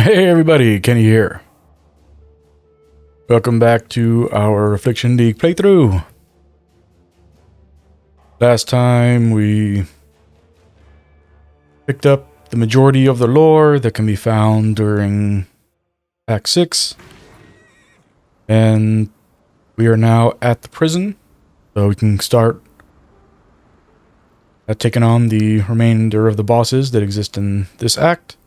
Hey everybody, Kenny here. Welcome back to our Affliction League playthrough. Last time we picked up the majority of the lore that can be found during Act 6. And we are now at the prison, so we can start taking on the remainder of the bosses that exist in this act.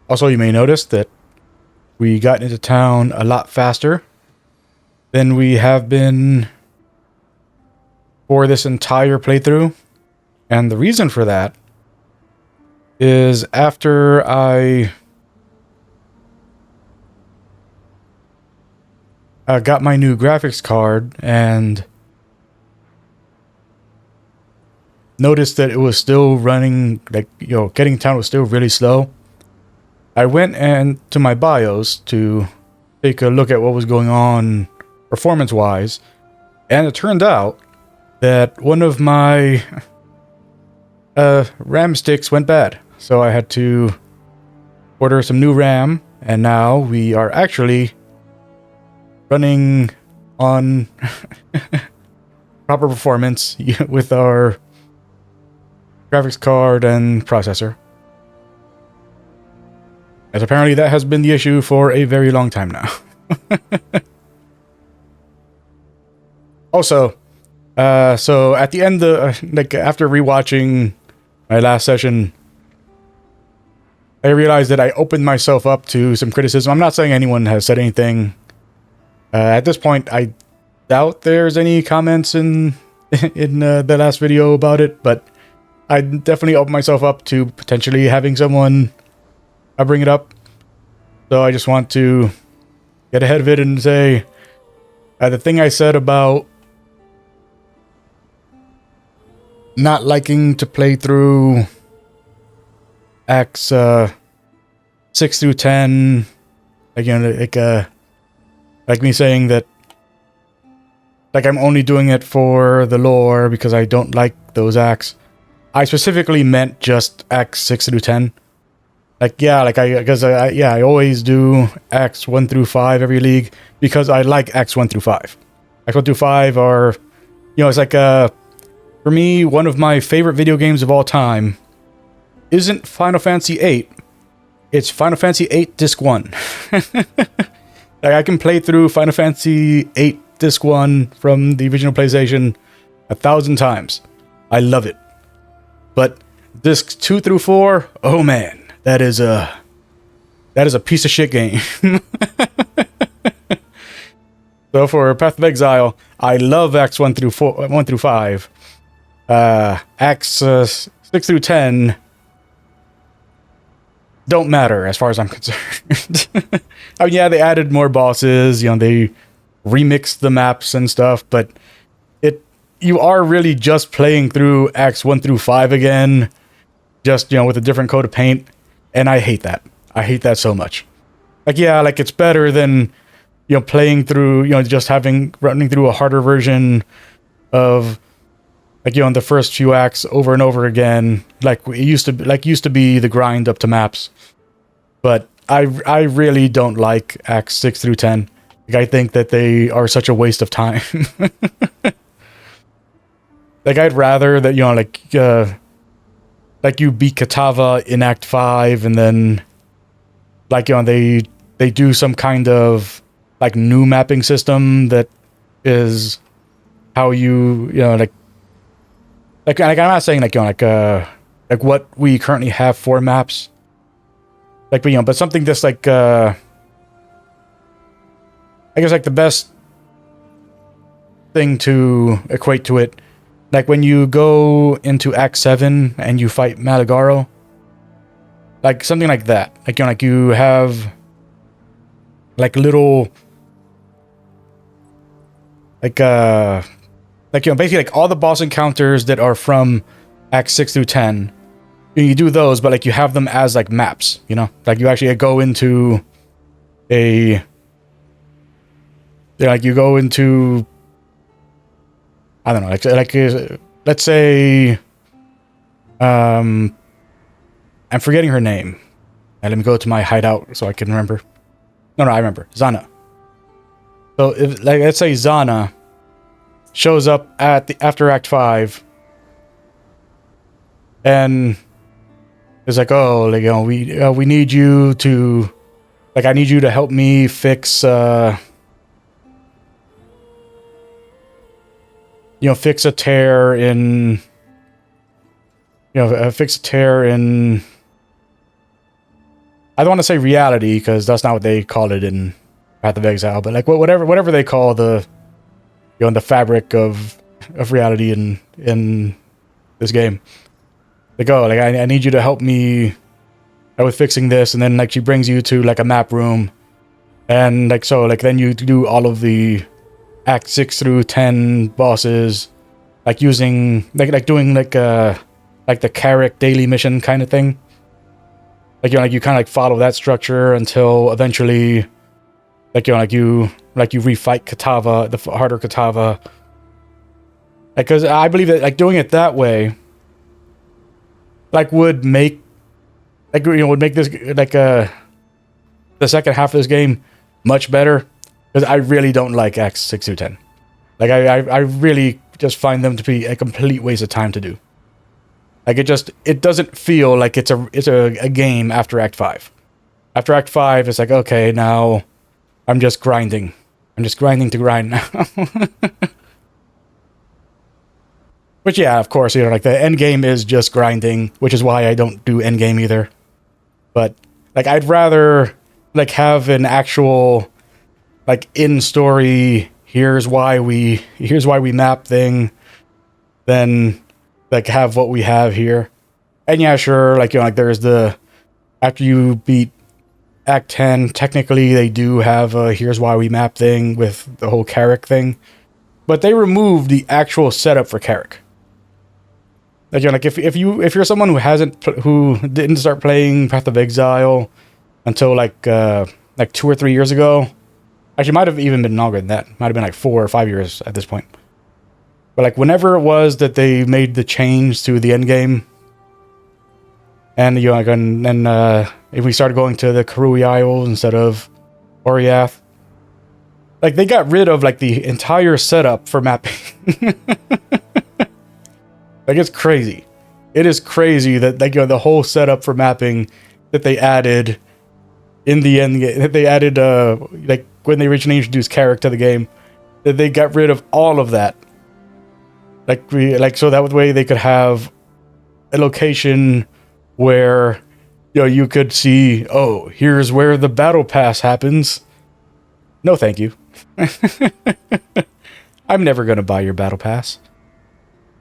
Also, you may notice that we got into town a lot faster than we have been for this entire playthrough. And the reason for that is after I got my new graphics card and noticed that it was still running, getting town was still really slow. I went to my BIOS to take a look at what was going on performance-wise, and it turned out that one of my RAM sticks went bad. So I had to order some new RAM, and now we are actually running on proper performance with our graphics card and processor. As apparently that has been the issue for a very long time now. Also, so at the end, after rewatching my last session, I realized that I opened myself up to some criticism. I'm not saying anyone has said anything. At this point, I doubt there's any comments in the last video about it, but I definitely opened myself up to potentially having someone bring it up. So I just want to get ahead of it and say the thing I said about not liking to play through acts 6 through 10, like me saying that I'm only doing it for the lore because I don't like those acts. I specifically meant just acts 6 through 10. I always do acts 1 through 5 every league because I like acts 1 through 5. Acts 1 through 5 are, it's like, for me, one of my favorite video games of all time isn't Final Fantasy VIII. It's Final Fantasy VIII Disc 1. I can play through Final Fantasy VIII Disc 1 from the original PlayStation 1,000 times. I love it. But Discs 2 through 4, oh man. That is a piece of shit game. So for Path of Exile, I love Acts 1 through 5. Acts 6 through 10 don't matter as far as I'm concerned. I mean, yeah, they added more bosses, they remixed the maps and stuff, but you are really just playing through Acts 1 through 5 again, just, with a different coat of paint. And I hate that. I hate that so much. It's better than, playing through, just running through a harder version of, the first few acts over and over again. It used to be the grind up to maps. But I really don't like acts 6 through 10. I think that they are such a waste of time. I'd rather that, you beat Katava in Act 5, and then, they do some kind of, new mapping system that is how you, I'm not saying, what we currently have for maps. But something that's, I guess, the best thing to equate to it, when you go into Act 7 and you fight Malagaro, something like that. You have little basically all the boss encounters that are from Act 6 through 10. You do those, but you have them as maps, you actually go into you go into, I don't know, let's say I'm forgetting her name. And let me go to my hideout so I can remember. No, I remember. Zana. So, if, like, let's say Zana shows up at after Act 5, and it's like, oh, like, we need you to, like, I need you to help me fix, fix a tear in, fix a tear in. I don't want to say reality because that's not what they called it in Path of Exile, but like whatever they call the, the fabric of reality in this game. They go like, I need you to help me with fixing this, and then like she brings you to like a map room, and like so like then you do all of the Act 6 through 10 bosses, like using like doing like the Carrick daily mission kind of thing. Like you kind of like follow that structure until eventually, like you refight Kitava, the harder Kitava. Like, because I believe that like doing it that way, like would make this like the second half of this game much better. Because I really don't like Acts 6 through 10. Like I really just find them to be a complete waste of time to do. Like it doesn't feel like it's a game after Act 5. After Act 5, it's like, okay, now I'm just grinding. I'm just grinding to grind now. Which, yeah, of course, like the end game is just grinding, which is why I don't do end game either. But like I'd rather like have an actual like in story, here's why we map thing than like have what we have here. And yeah, sure, like like there's the, after you beat Act 10, technically they do have a here's why we map thing with the whole Carrick thing, but they removed the actual setup for Carrick. Like like if you're someone who didn't start playing Path of Exile until like 2 or 3 years ago, actually might have even been longer than that, might have been like 4 or 5 years at this point. But like whenever it was that they made the change to the end game, and like and then if we started going to the Karui Isles instead of Oriath, like they got rid of like the entire setup for mapping. Like it's crazy. It is crazy that like the whole setup for mapping that they added in the end, that they added like when they originally introduced Carrick to the game, that they got rid of all of that. Like so that way they could have a location where you could see, oh, here's where the battle pass happens. No, thank you. I'm never gonna buy your battle pass.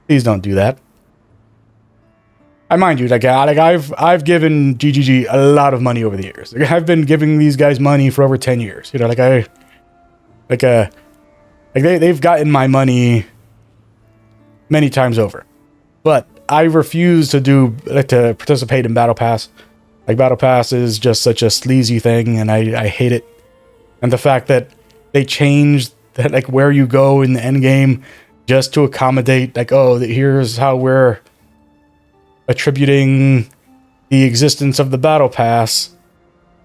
Please don't do that. I mind you, like I've given GGG a lot of money over the years. Like, I've been giving these guys money for over 10 years. They've gotten my money many times over. But I refuse to to participate in Battle Pass. Like Battle Pass is just such a sleazy thing, and I hate it. And the fact that they changed that, like where you go in the end game, just to accommodate, like, oh, here's how we're attributing the existence of the battle pass,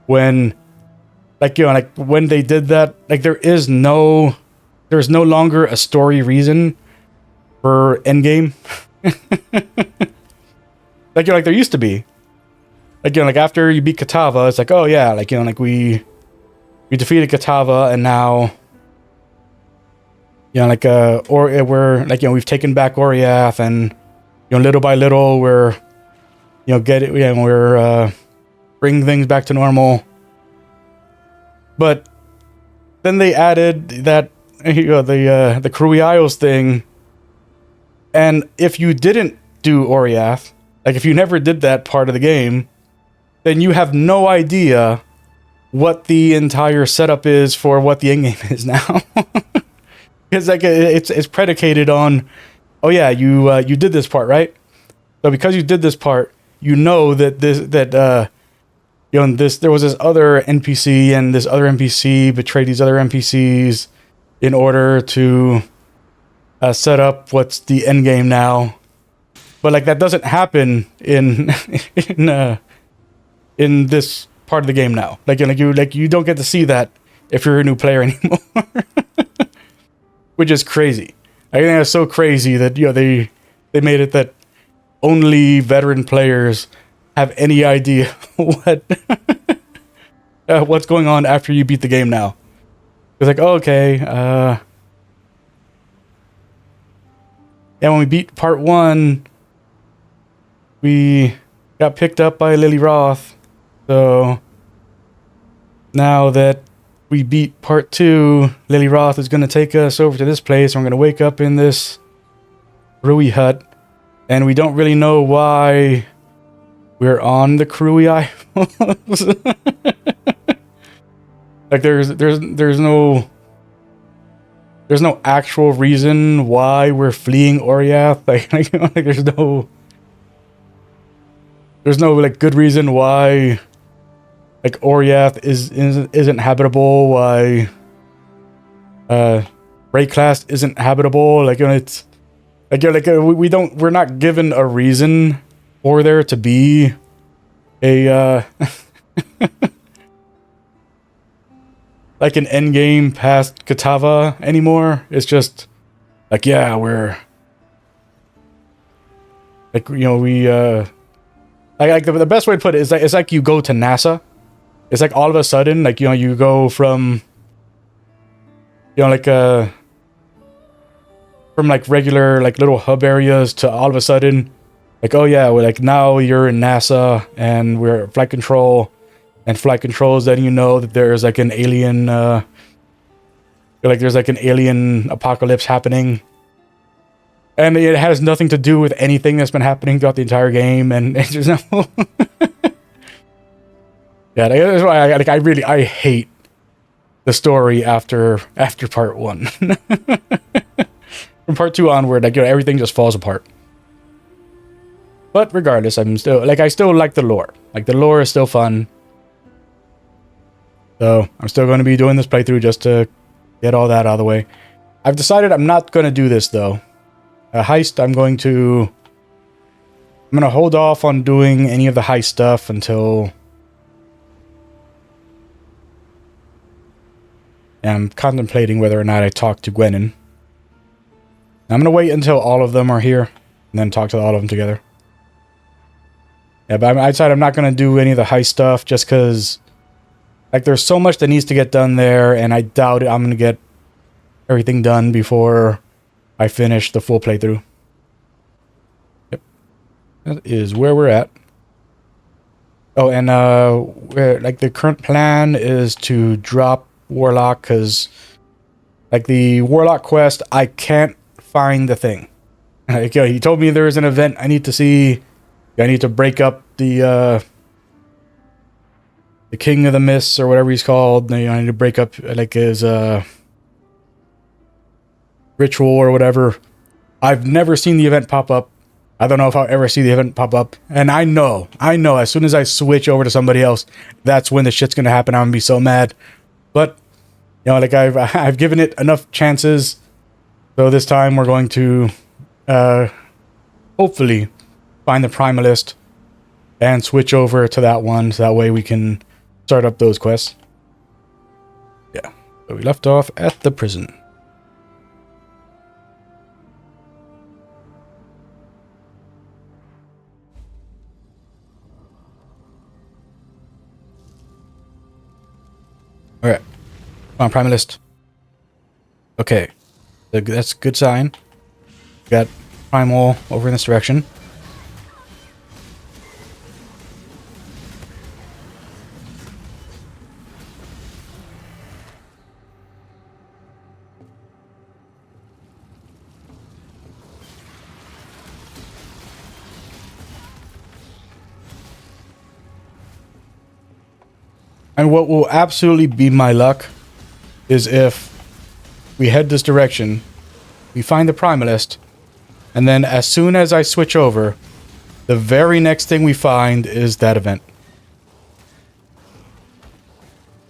when like when they did that, like there's no longer a story reason for endgame. like like there used to be, like like after you beat Kitava, it's like, oh yeah, like like we defeated Kitava, and now or we're like we've taken back Oriath, and little by little we're we're bringing things back to normal. But then they added that the Karui Isles thing, and if you didn't do Oriath, like if you never did that part of the game, then you have no idea what the entire setup is for what the endgame is now. Because like it's predicated on, oh yeah, you did this part, right? So because you did this part, that there was this other NPC, and this other NPC betrayed these other NPCs in order to set up what's the end game now. But like that doesn't happen in in this part of the game now. Like you don't get to see that if you're a new player anymore, which is crazy. I think that's so crazy that they made it that only veteran players have any idea what's going on after you beat the game now. It's like, oh, okay, yeah, when we beat part 1, we got picked up by Lily Roth. So now that we beat part 2, Lily Roth is going to take us over to this place. And we're going to wake up in this Krui hut. And we don't really know why we're on the Krui Isles. Like there's no actual reason why we're fleeing Oriath. Like there's no like good reason why like Oriath isn't habitable, why Wraith class isn't habitable. Like it's like we're not given a reason for there to be a like an end game past Katava anymore. It's just like, yeah, we're like, we like the best way to put it is that it's like you go to NASA. It's like all of a sudden, like, you go from, like from like regular like little hub areas to all of a sudden, like, oh yeah, we're like, now you're in NASA and we're at flight control, and flight control is letting you know that there's like an alien, there's like an alien apocalypse happening. And it has nothing to do with anything that's been happening throughout the entire game, and it's just no. Yeah, that's why I hate the story after part 1. From part 2 onward, like, everything just falls apart. But regardless, I still like the lore. Like, the lore is still fun. So I'm still going to be doing this playthrough just to get all that out of the way. I've decided I'm not going to do this though. A heist, I'm going to hold off on doing any of the heist stuff until I'm contemplating whether or not I talk to Gwenin. I'm going to wait until all of them are here and then talk to all of them together. Yeah, but I decided I'm not going to do any of the heist stuff just because, like, there's so much that needs to get done there, and I doubt I'm going to get everything done before I finish the full playthrough. Yep. That is where we're at. Oh, and like, the current plan is to drop Warlock, because like the Warlock quest, I can't find the thing. Like, he told me there is an event I need to see. I need to break up the King of the Mists, or whatever he's called. I need to break up like his ritual or whatever. I've never seen the event pop up. I don't know if I'll ever see the event pop up. And I know, as soon as I switch over to somebody else, that's when the shit's gonna happen. I'm gonna be so mad. But, like, I've given it enough chances. So this time we're going to hopefully find the Primalist and switch over to that one, so that way we can start up those quests. Yeah. So we left off at the prison. Alright. Come on, Primalist. Okay. That's a good sign. We got Primal over in this direction. And what will absolutely be my luck is if we head this direction, we find the Primalist, and then as soon as I switch over, the very next thing we find is that event.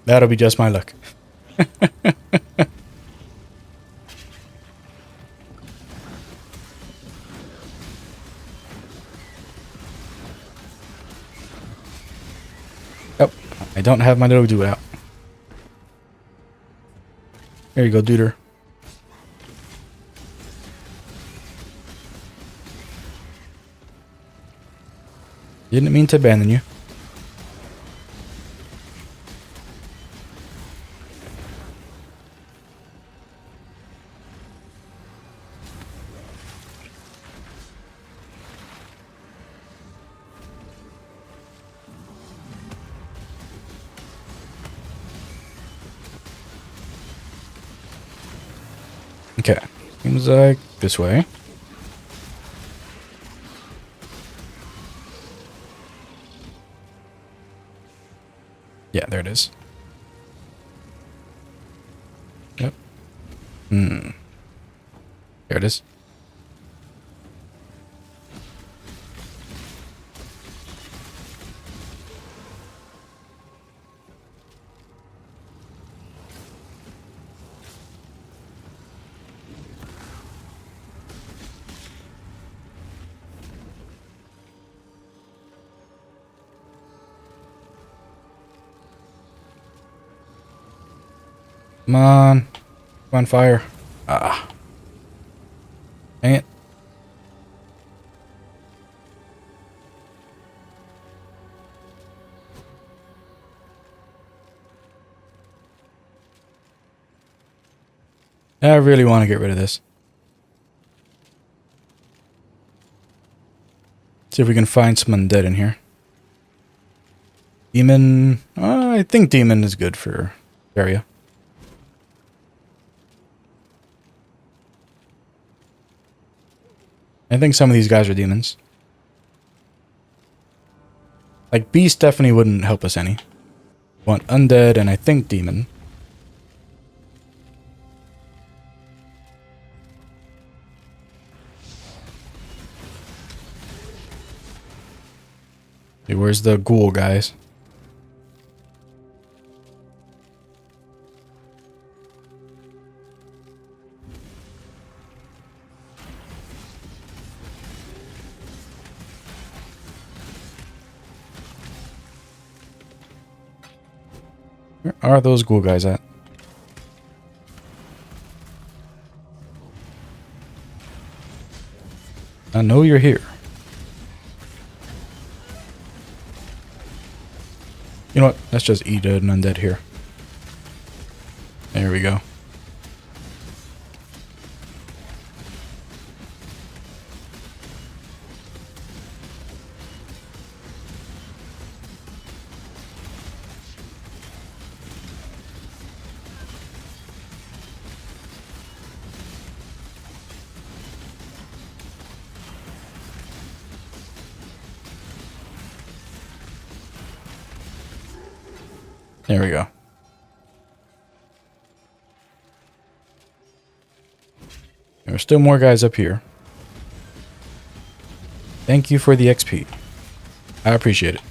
That'll be just my luck. I don't have my little dude out. There you go, duder. Didn't mean to abandon you. Okay, seems like this way. Yeah, there it is. Yep. There it is. Come on. Come on, fire. Ah. Dang it. I really want to get rid of this. See if we can find some undead in here. Demon. I think demon is good for area. I think some of these guys are demons. Like, beast definitely wouldn't help us any. Want undead and I think demon. Hey, where's the ghoul guys? Where are those ghoul guys at? I know you're here. You know what? Let's just eat an undead here. There we go. There we go. There's still more guys up here. Thank you for the XP. I appreciate it.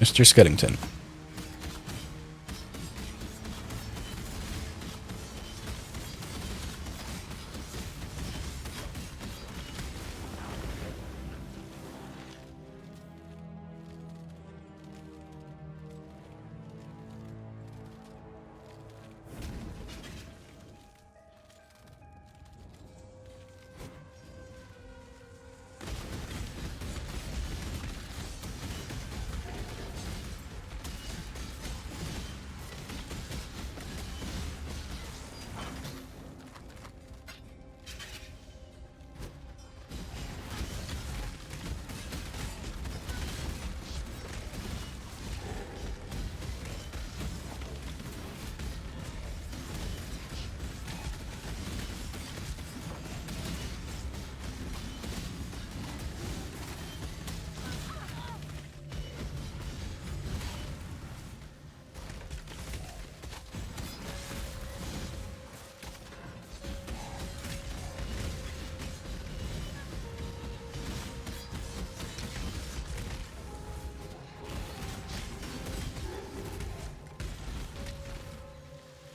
Mr. Scuddington.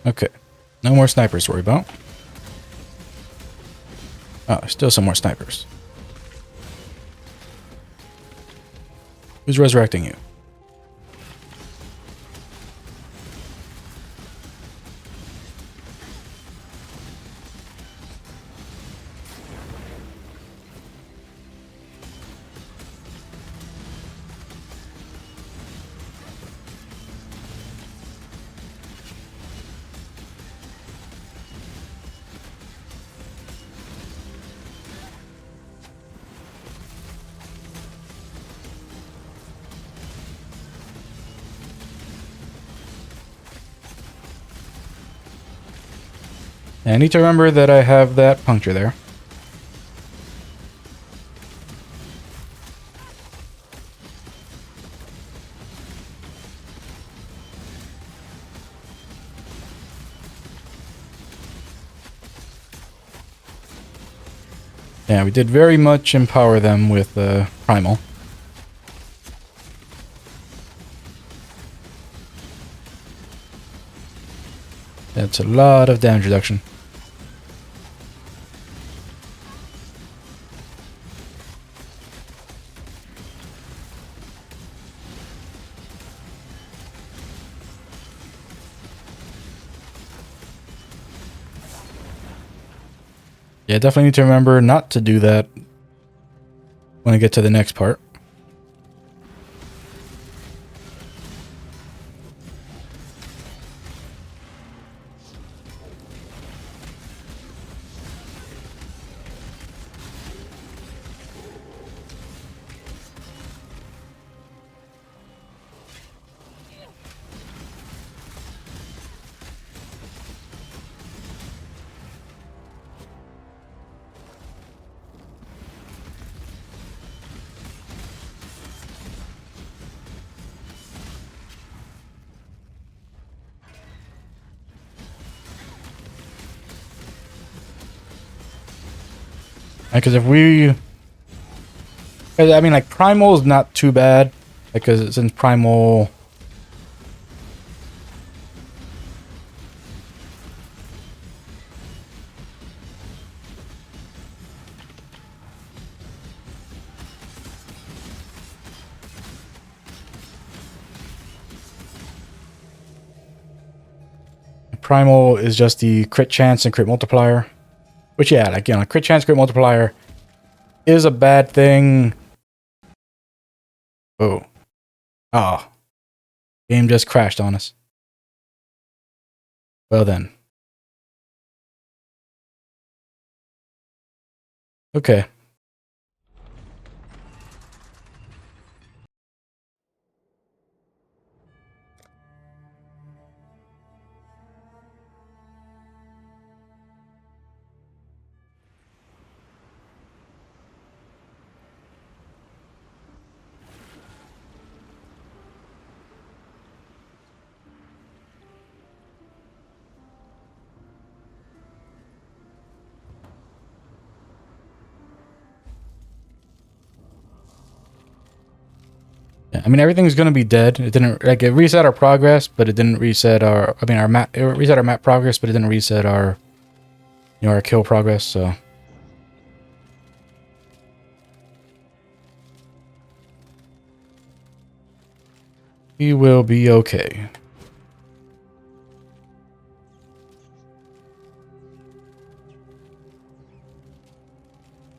Okay. No more snipers to worry about. Oh, still some more snipers. Who's resurrecting you? I need to remember that I have that puncture there. Yeah, we did very much empower them with Primal. That's a lot of damage reduction. Yeah, definitely need to remember not to do that when I get to the next part. Because if we... I mean, like, Primal is not too bad. Because since Primal... Primal is just the crit chance and crit multiplier. Which, yeah, like, you know, crit chance, crit multiplier is a bad thing. Oh. Oh. Game just crashed on us. Well then. Okay. Yeah, I mean, everything's gonna be dead. It didn't, like, it reset our progress, but it didn't reset our, I mean, our map, it reset our map progress, but it didn't reset our, you know, our kill progress, so. We will be okay.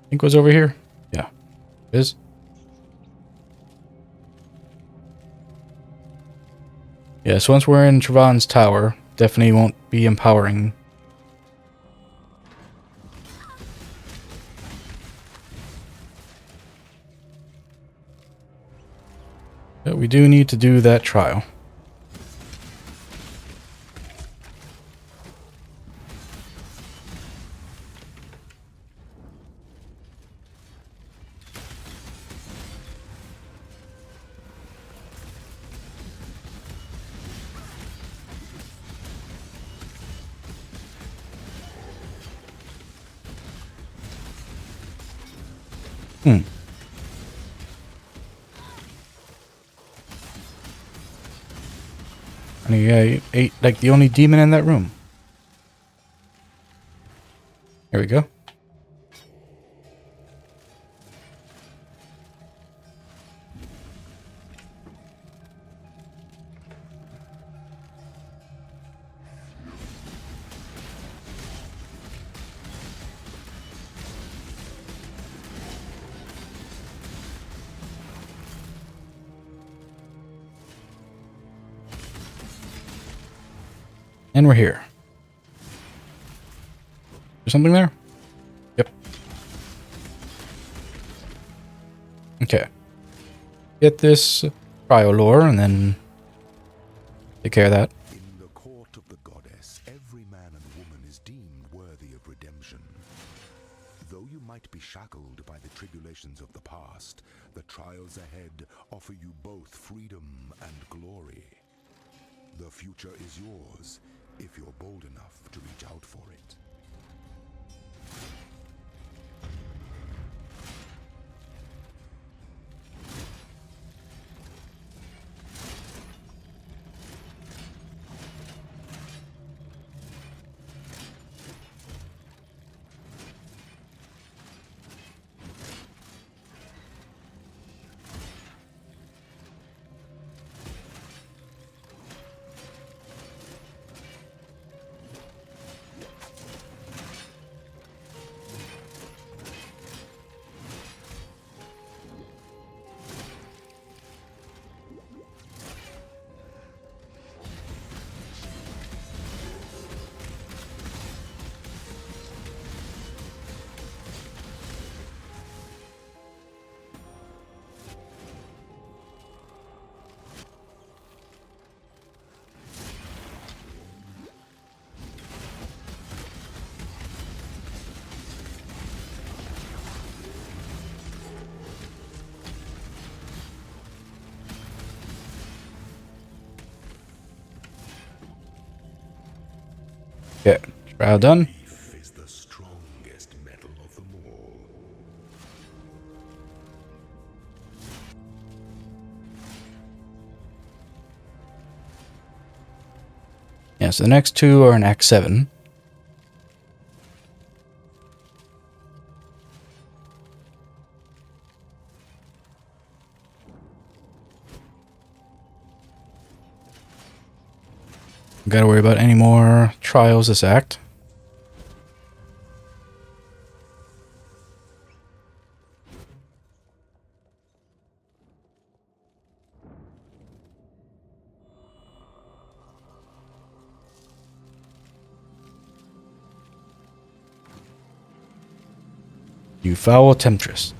I think it was over here. Yeah. It is. Yeah, so once we're in Travan's tower, definitely won't be empowering. But we do need to do that trial. And he ate like the only demon in that room. There we go. And we're here. There's something there? Yep. Okay. Get this cryo lore and then take care of that. In the court of the goddess, every man and woman is deemed worthy of redemption. Though you might be shackled by the tribulations of the past, the trials ahead offer you both freedom and glory. The future is yours, if you're bold enough to reach out for it. Okay, trial done. Belief is the strongest metal of them all. Yeah, so the next two are in Act 7. Gotta worry about any more trials this act. You foul temptress.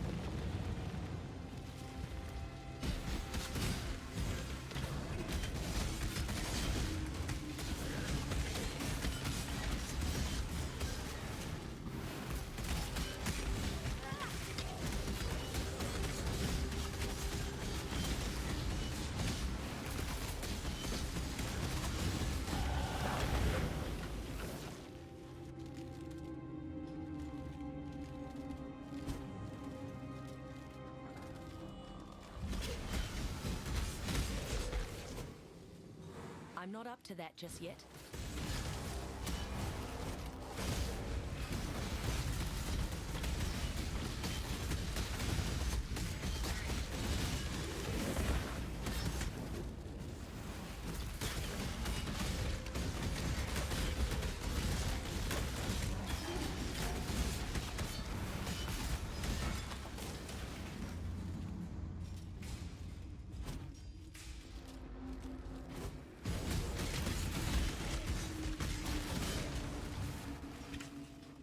I'm not up to that just yet.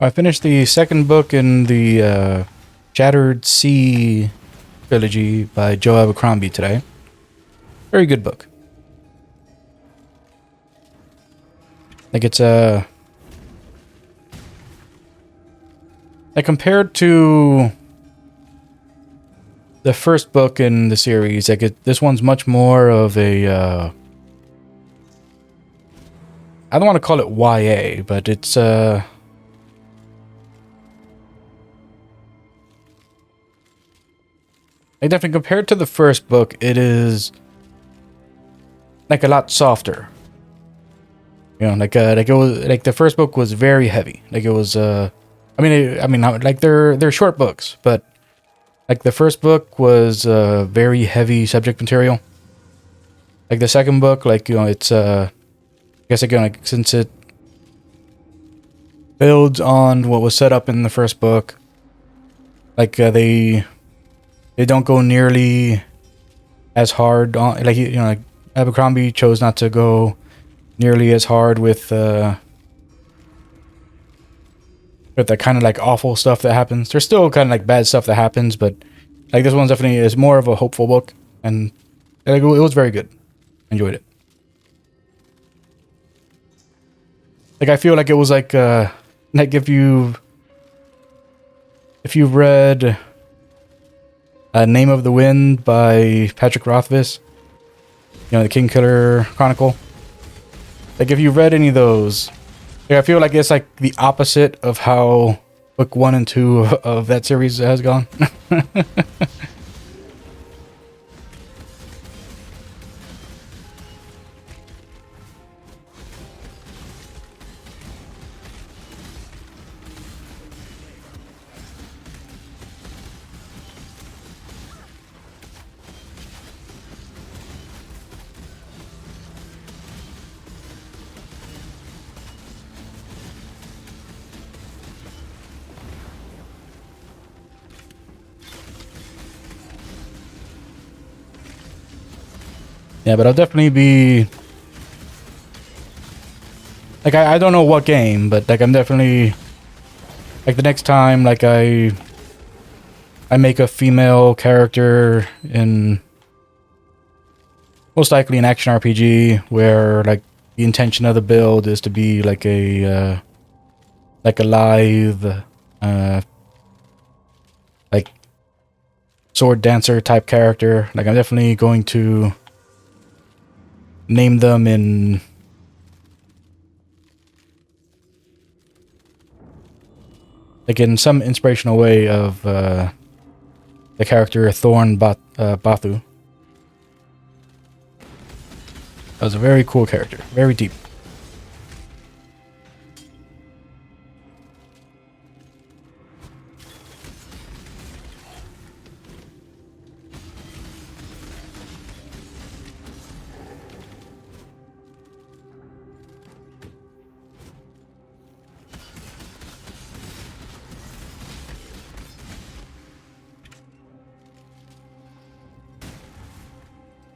I finished the second book in the Shattered Sea trilogy by Joe Abercrombie today. Very good book. Like it's like compared to the first book in the series, like this one's much more of a I don't want to call it YA, but it's like definitely compared to the first book, it is like a lot softer. You know, like it was like the first book was very heavy. Like it was Like they're short books, but like the first book was very heavy subject material. Like the second book, like it's I guess again, like since it builds on what was set up in the first book, like they don't go nearly as hard on, like like Abercrombie chose not to go nearly as hard with that kind of like awful stuff that happens. There's still kind of like bad stuff that happens, but like this one's definitely is more of a hopeful book, and like it was very good. Enjoyed it. Like I feel like it was like if you read Name of the Wind by Patrick Rothfuss, the King Killer Chronicle. Like if you've read any of those, like, I feel like it's like the opposite of how book 1 and 2 of that series has gone. Yeah, but I'll definitely be like I don't know what game, but like I'm definitely like the next time like I make a female character in most likely an action RPG where like the intention of the build is to be like a live like sword dancer type character. Like I'm definitely going to name them in like in some inspirational way of the character Thorn Bathu. That was a very cool character, very deep.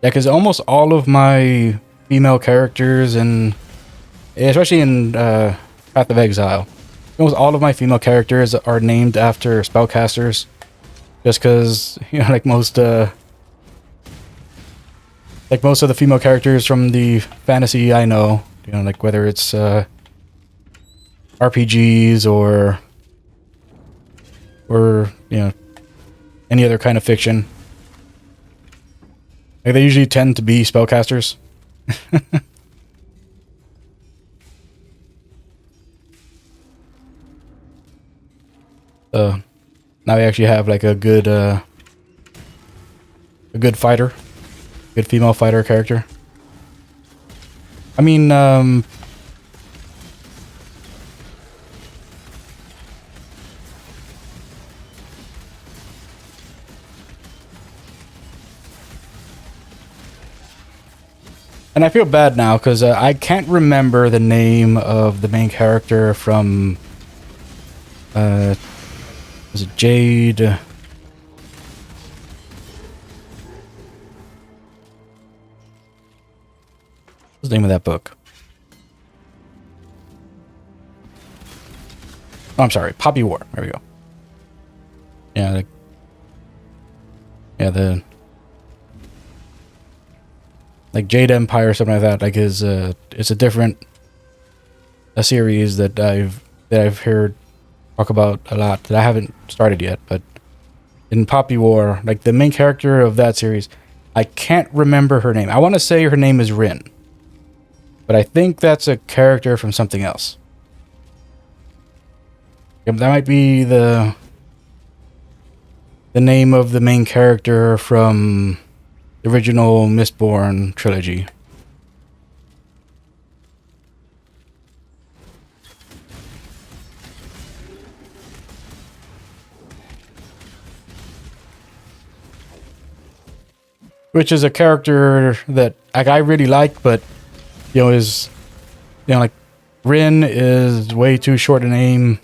Yeah, because almost all of my female characters, and especially in Path of Exile, almost all of my female characters are named after spellcasters. Just because, like most of the female characters from the fantasy I know, like whether it's RPGs or any other kind of fiction. Like they usually tend to be spellcasters. Now we actually have like a good fighter, good female fighter character. I mean, and I feel bad now because I can't remember the name of the main character from was it Jade? What's the name of that book? Oh, I'm sorry, Poppy War. There we go. Yeah, the like Jade Empire or something like that. Like is it's a different series that I've heard talk about a lot that I haven't started yet. But in Poppy War, like the main character of that series, I can't remember her name. I want to say her name is Rin, but I think that's a character from something else. Yeah, that might be the name of the main character from the original Mistborn trilogy. which is a character that like I really like, but is like Rin is way too short a name,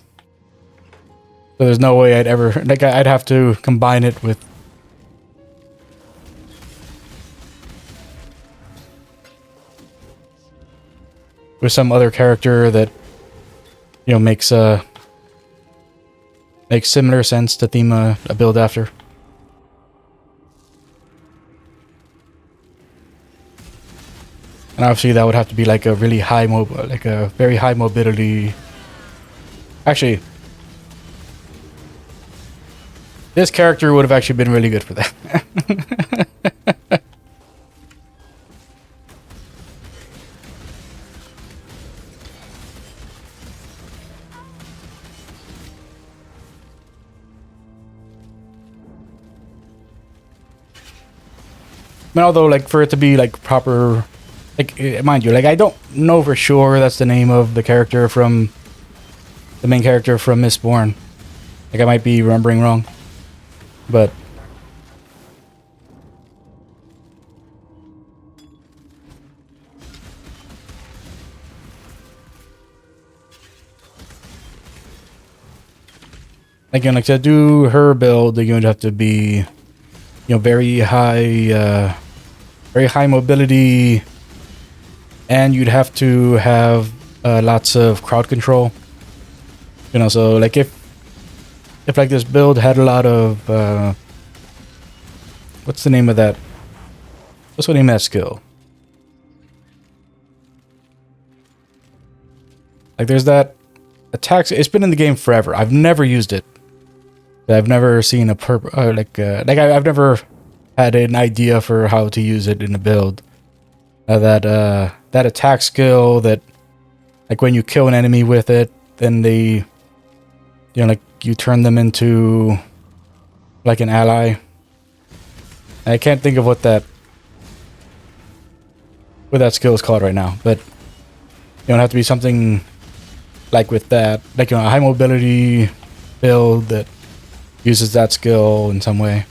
so there's no way I'd ever like I'd have to combine it with some other character that makes similar sense to theme a build after. And obviously that would have to be like a really high like a very high mobility. Actually, this character would have actually been really good for that. And although, like, for it to be like proper, like, mind you, like, I don't know for sure that's the name of the character from the main character from Mistborn. Like, I might be remembering wrong, but again, like to do her build, you're going to have to be, very high mobility, and you'd have to have lots of crowd control. So like if like this build had a lot of what's the name of that? What's the name of that skill? Like there's that attack. It's been in the game forever. I've never used it. I've never seen a I've never had an idea for how to use it in a build. That attack skill that, like, when you kill an enemy with it, then they, like, you turn them into like an ally. I can't think of what that skill is called right now, but it'd have to be something like with that, like a high mobility build that uses that skill in some way.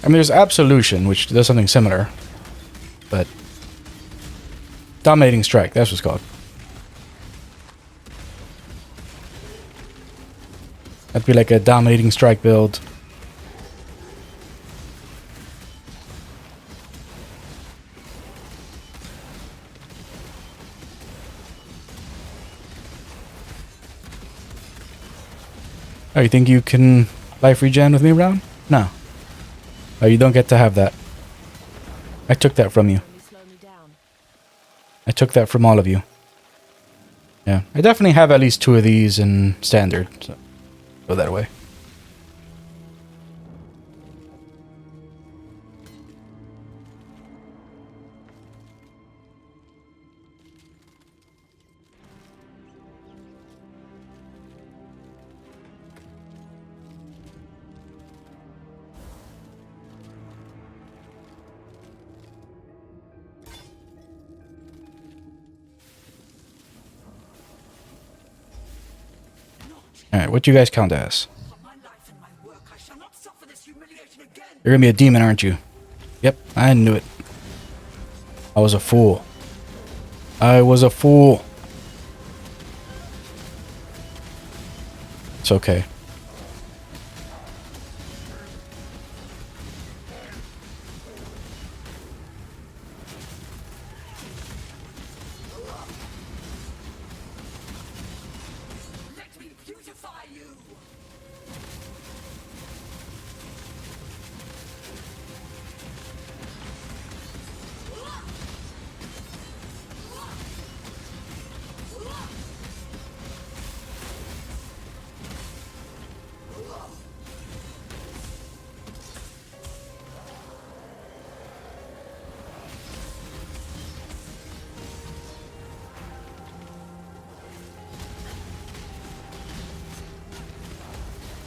I mean, there's Absolution, which does something similar, but Dominating Strike, that's what it's called. That'd be like a Dominating Strike build. Oh, you think you can life regen with me, Brown? No. Oh, you don't get to have that. I took that from you. I took that from all of you. Yeah, I definitely have at least 2 of these in standard, so go that way. Alright, what do you guys count as? You're gonna be a demon, aren't you? Yep, I knew it. I was a fool. I was a fool. It's okay.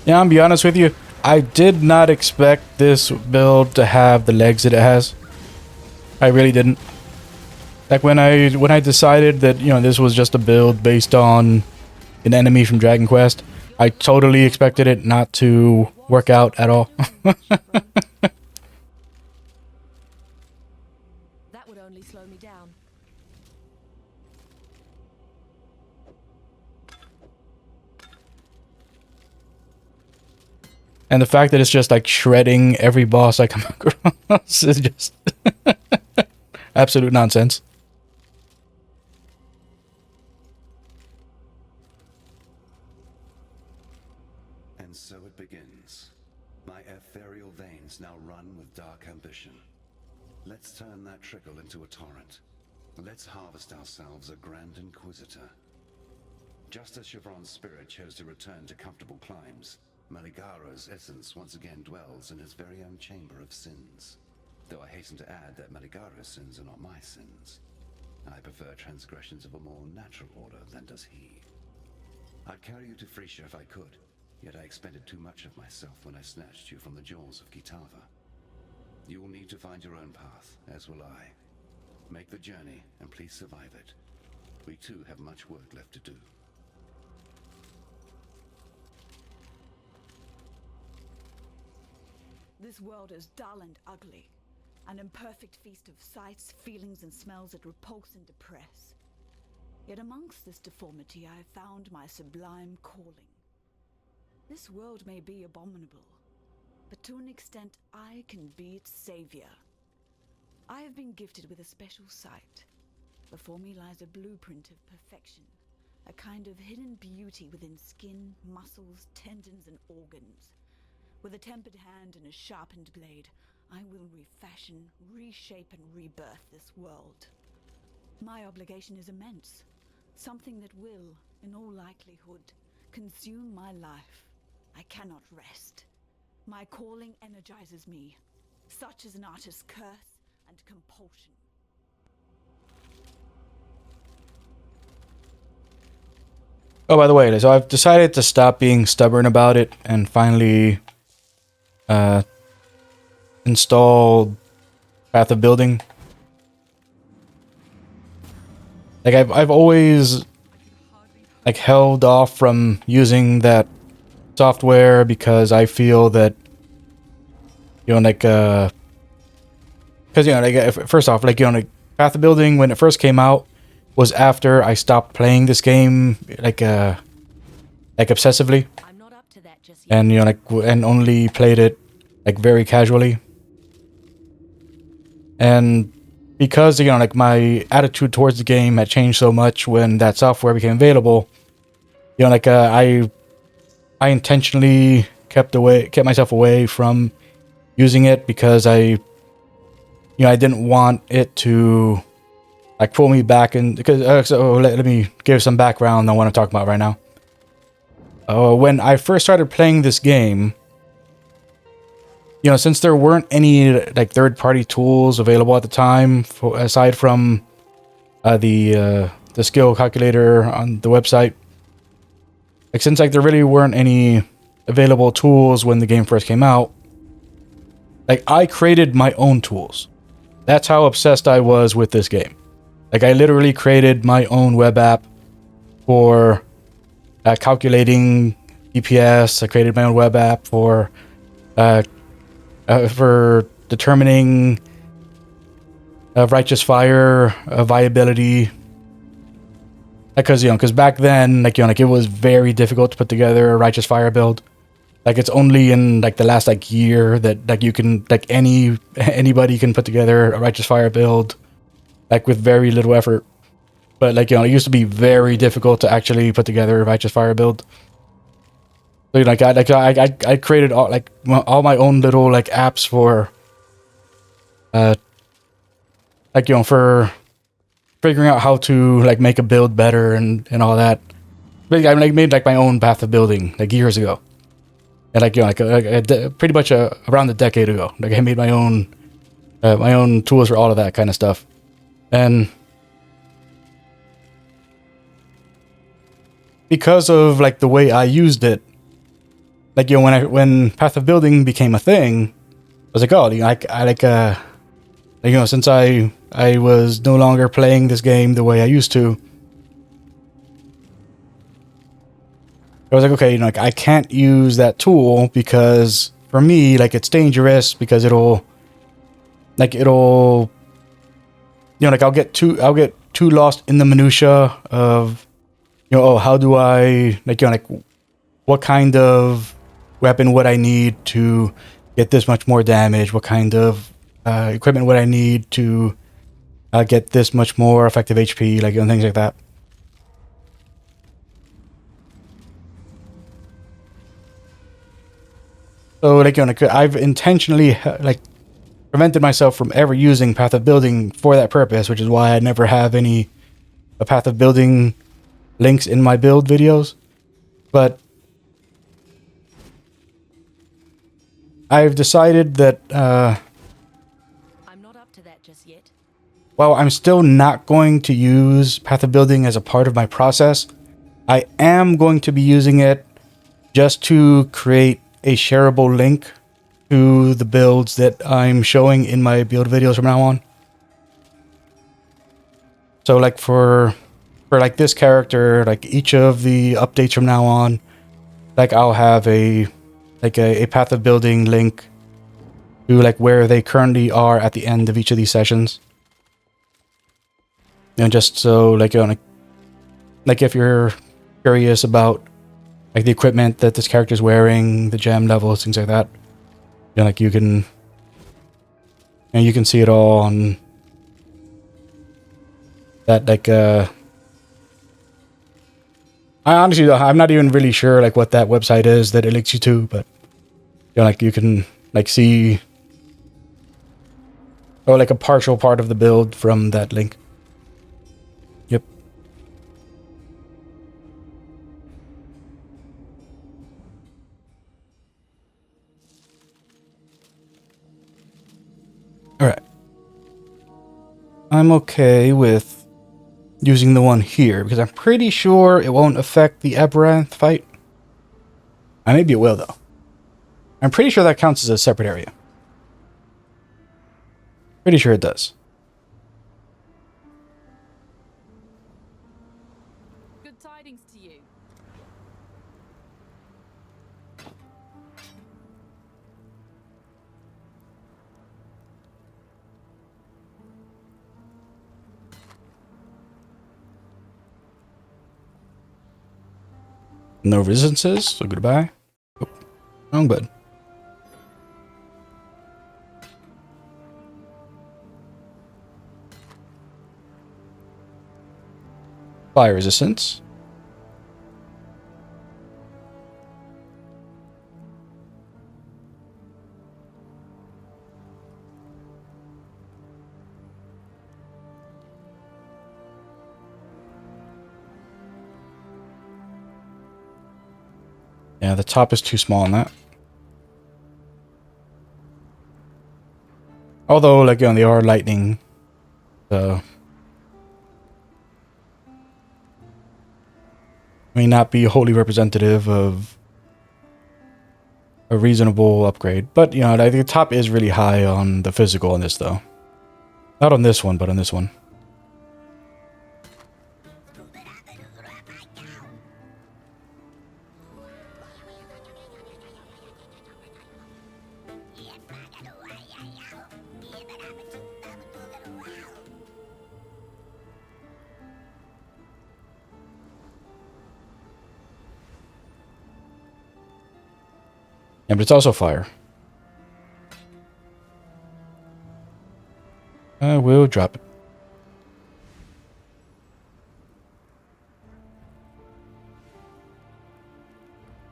Yeah, I'll be honest with you. I did not expect this build to have the legs that it has. I really didn't. Like when I decided that, this was just a build based on an enemy from Dragon Quest, I totally expected it not to work out at all. That would only slow me down. And the fact that it's just like shredding every boss I come across is just absolute nonsense. And so it begins. My ethereal veins now run with dark ambition. Let's turn that trickle into a torrent. Let's harvest ourselves a Grand Inquisitor. Just as Chevron's spirit chose to return to comfortable climes, Maligara's essence once again dwells in his very own chamber of sins. Though I hasten to add that Maligara's sins are not my sins. I prefer transgressions of a more natural order than does he. I'd carry you to Frisia if I could, yet I expended too much of myself when I snatched you from the jaws of Kitava. You will need to find your own path, as will I. Make the journey, and please survive it. We too have much work left to do. This world is dull and ugly, an imperfect feast of sights, feelings, and smells that repulse and depress. Yet amongst this deformity I have found my sublime calling. This world may be abominable, but to an extent I can be its savior. I have been gifted with a special sight. Before me lies a blueprint of perfection, a kind of hidden beauty within skin, muscles, tendons, and organs. With a tempered hand and a sharpened blade, I will refashion, reshape, and rebirth this world. My obligation is immense, something that will, in all likelihood, consume my life. I cannot rest. My calling energizes me. Such is an artist's curse and compulsion. Oh, by the way, so I've decided to stop being stubborn about it and finally install Path of Building. Like I've always like held off from using that software because I feel that, you know, like because, you know, like first off, like, you know, like Path of Building when it first came out was after I stopped playing this game like obsessively, I'm not up to that just yet. and, you know, like, and only played it like very casually. And because, you know, like my attitude towards the game had changed so much when that software became available, you know, like I intentionally kept myself away from using it because I didn't want it to like pull me back in, because so let me give some background on what I'm talking about right now. When I first started playing this game, you know, since there weren't any like third-party tools available at the time, aside from the skill calculator on the website, like since like there really weren't any available tools when the game first came out, like I created my own tools. That's how obsessed I was with this game. Like I literally created my own web app for calculating DPS. I created my own web app for determining Righteous Fire viability. Because, you know, because back then, like, you know, like it was very difficult to put together a Righteous Fire build. Like it's only in like the last like year that like you can, like, anybody can put together a Righteous Fire build like with very little effort. But, like, you know, it used to be very difficult to actually put together a Righteous Fire build. So, like, I created all my own little like apps for like, you know, for figuring out how to like make a build better and all that. But I like made like my own Path of Building like years ago, and like, you know, like pretty much around a decade ago. Like I made my own tools for all of that kind of stuff, and because of like the way I used it, like, you know, when Path of Building became a thing, I was like, oh, you know, you know, since I was no longer playing this game the way I used to, I was like, okay, you know, like I can't use that tool because for me, like it's dangerous because it'll, like it'll, you know, like I'll get too lost in the minutia of, you know, oh, how do I, like, you know, like what kind of weapon would I need to get this much more damage? What kind of equipment would I need to get this much more effective HP? Like, you know, things like that. So, like, you know, like, I've intentionally, like, prevented myself from ever using Path of Building for that purpose, which is why I never have any Path of Building links in my build videos. But I've decided that, I'm not up to that just yet. while I'm still not going to use Path of Building as a part of my process, I am going to be using it just to create a shareable link to the builds that I'm showing in my build videos from now on. So like for like this character, like each of the updates from now on, like I'll have a Path of Building link to like where they currently are at the end of each of these sessions. And just so like, you know, like if you're curious about like the equipment that this character's wearing, the gem levels, things like that, you know, like you can see it all on that, like I honestly don't, I'm not even really sure like what that website is that it links you to, but you know, like you can like see or like a partial part of the build from that link. Yep. Alright. I'm okay with using the one here because I'm pretty sure it won't affect the Aberranth fight. Maybe it will though. I'm pretty sure that counts as a separate area. Pretty sure it does. Good tidings to you. No resistances, so goodbye. Oh, wrong button. Fire resistance. Yeah, the top is too small on that. Although, like, you know, they are lightning, so may not be wholly representative of a reasonable upgrade. But, you know, I think the top is really high on the physical on this, though. Not on this one, but on this one. Yeah, but it's also fire. I will drop it.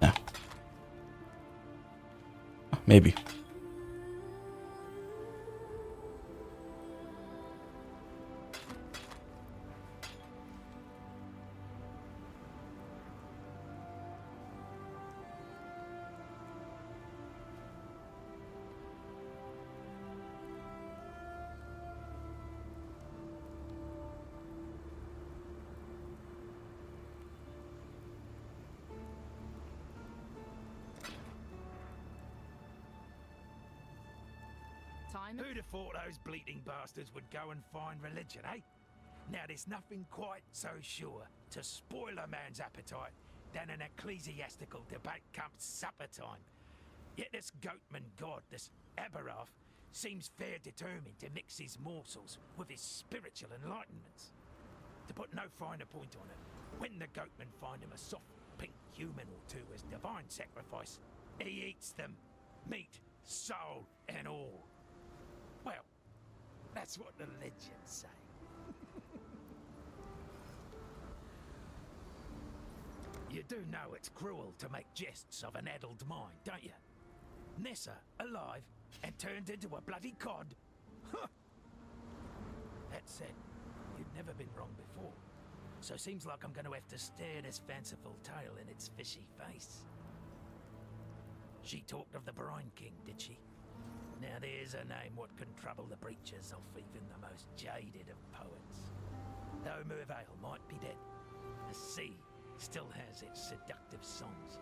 No. Maybe. Time. Who'd have thought those bleating bastards would go and find religion, eh? Now there's nothing quite so sure to spoil a man's appetite than an ecclesiastical debate come supper time. Yet this goatman god, this Aberrath, seems fair determined to mix his morsels with his spiritual enlightenments. To put no finer point on it, when the goatmen find him a soft pink human or two as divine sacrifice, he eats them, meat, soul, and all. Well, that's what the legends say. You do know it's cruel to make jests of an addled mind, don't you? Nessa, alive, and turned into a bloody cod? Huh. That said, you've never been wrong before. So seems like I'm going to have to stare this fanciful tale in its fishy face. She talked of the Brine King, did she? Now there's a name what can trouble the breeches of even the most jaded of poets. Though Mervale might be dead, the sea still has its seductive songs,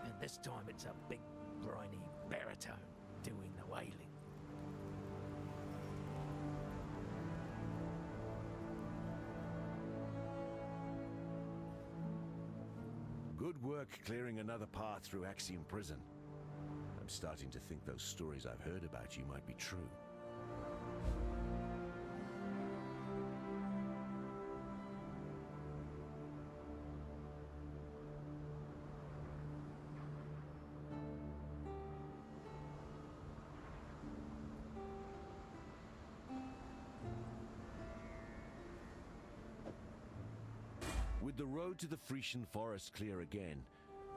and this time it's a big, briny baritone doing the wailing. Good work clearing another path through Axiom Prison. I'm starting to think those stories I've heard about you might be true. With the road to the Frisian forest clear again,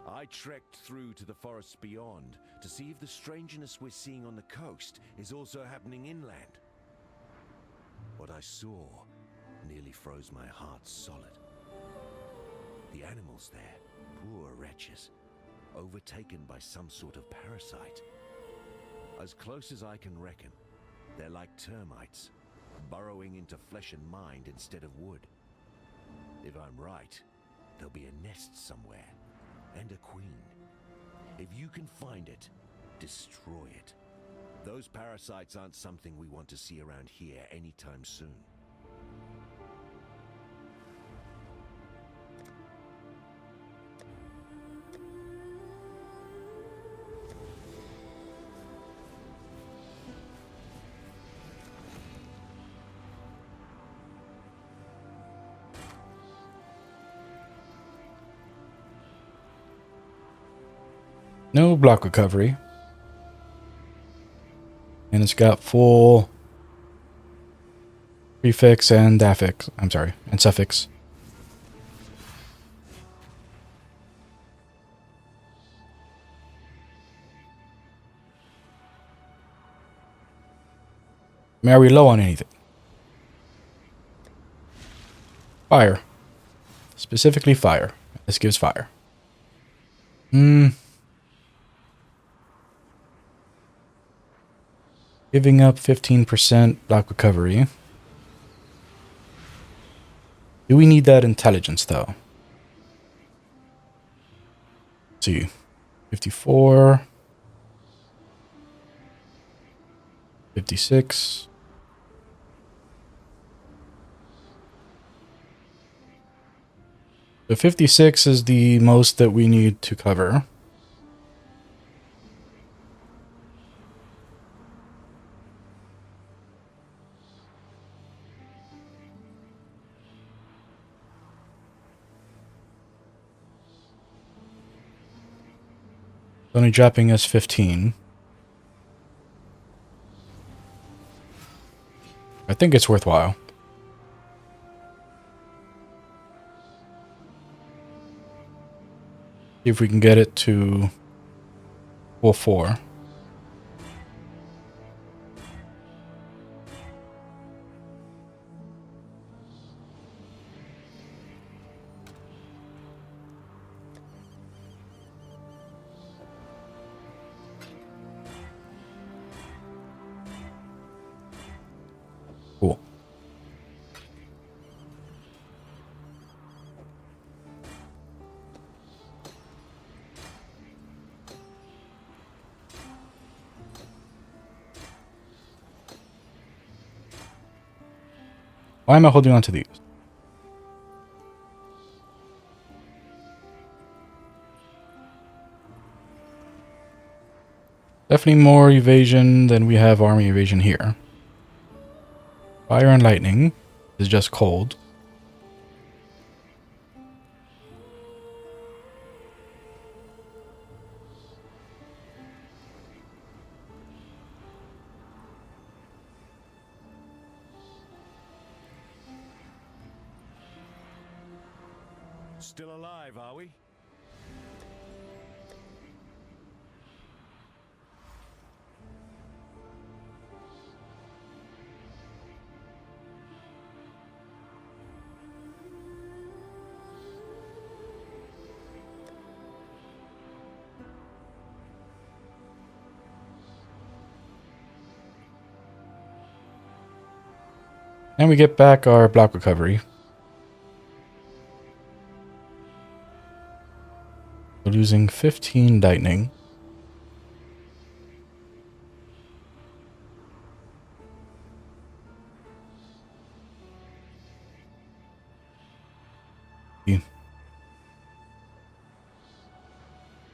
I trekked through to the forests beyond to see if the strangeness we're seeing on the coast is also happening inland. What I saw nearly froze my heart solid. The animals there, poor wretches, overtaken by some sort of parasite. As close as I can reckon, they're like termites, burrowing into flesh and mind instead of wood. If I'm right, there'll be a nest somewhere, and a queen. If you can find it, destroy it. Those parasites aren't something we want to see around here anytime soon. No block recovery. And it's got full prefix and affix. I'm sorry, and suffix. I mean, are we low on anything? Fire. Specifically fire. This gives fire. Giving up 15% block recovery. Do we need that intelligence, though? Let's see. 54. 56. So 56 is the most that we need to cover. Only dropping us 15. I think it's worthwhile. See if we can get it to full 4. Cool. Why am I holding on to these? definitely more evasion than we have army evasion here. Fire and lightning is just cold. Still alive, are we? And we get back our block recovery. We're losing 15 lightning.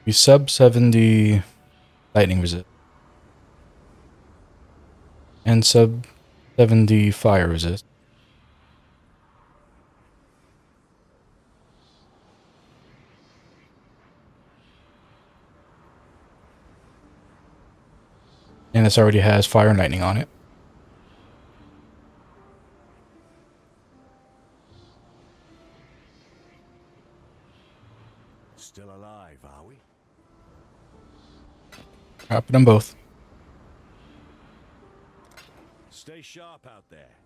We sub 70 lightning resist. And sub 70 fire resist. And this already has fire and lightning on it. Still alive, are we? Dropping them both. Stay sharp out there.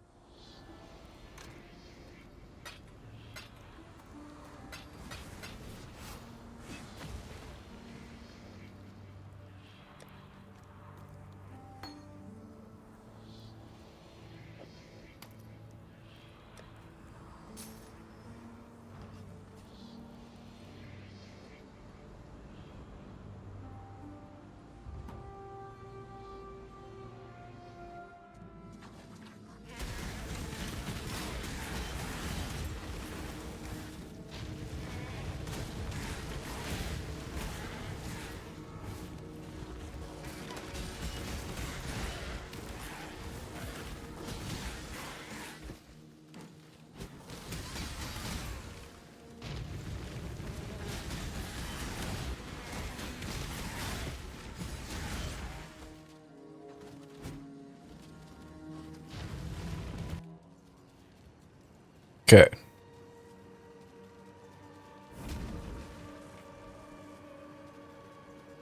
Okay.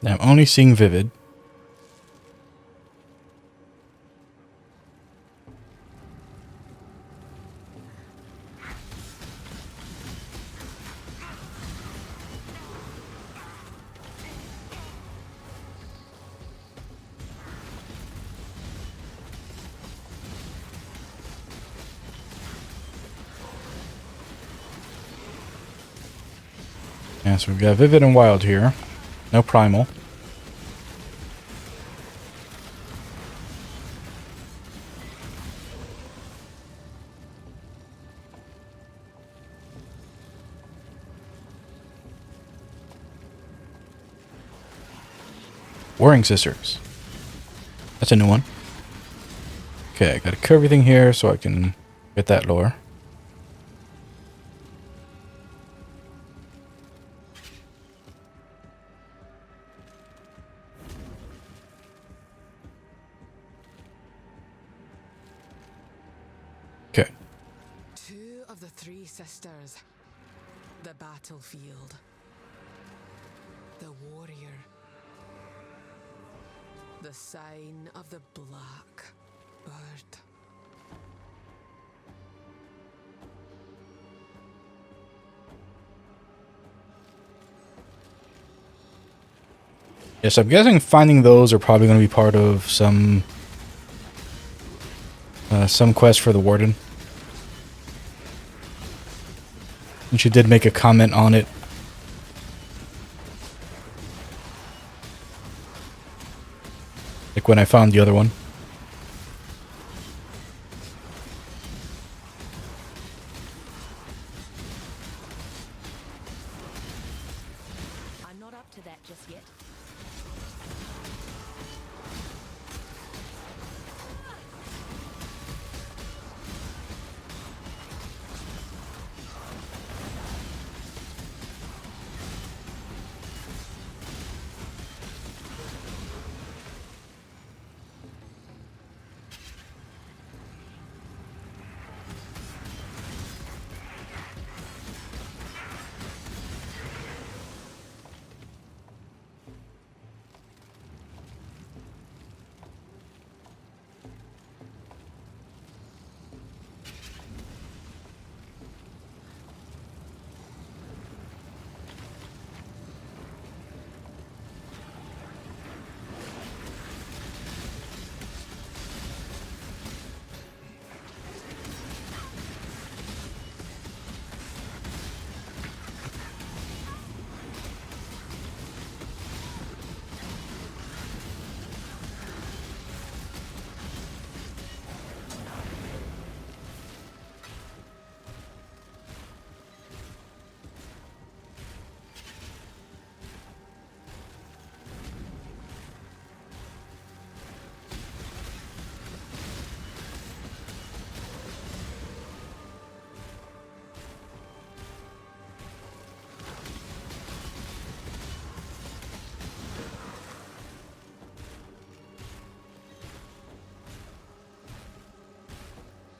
Now I'm only seeing vivid. Yeah, so we've got vivid and wild here. No primal. Warring Sisters. That's a new one. Okay, I gotta cover everything here so I can get that lore. Okay. Two of the three sisters. The battlefield. The warrior. The sign of the black bird. Yes, I'm guessing finding those are probably going to be part of some quest for the warden. And she did make a comment on it. Like when I found the other one. I'm not up to that just yet.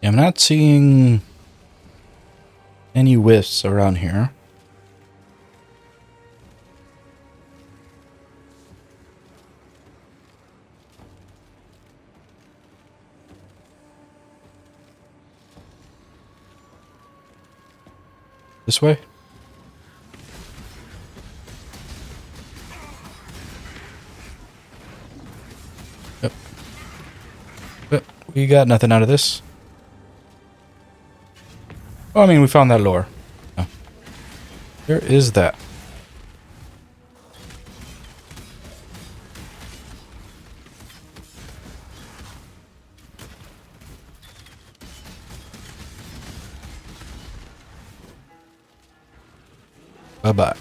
I'm not seeing any wisps around here. This way? Yep. But we got nothing out of this. Oh, I mean, we found that lore. Oh. There is that. Bye-bye.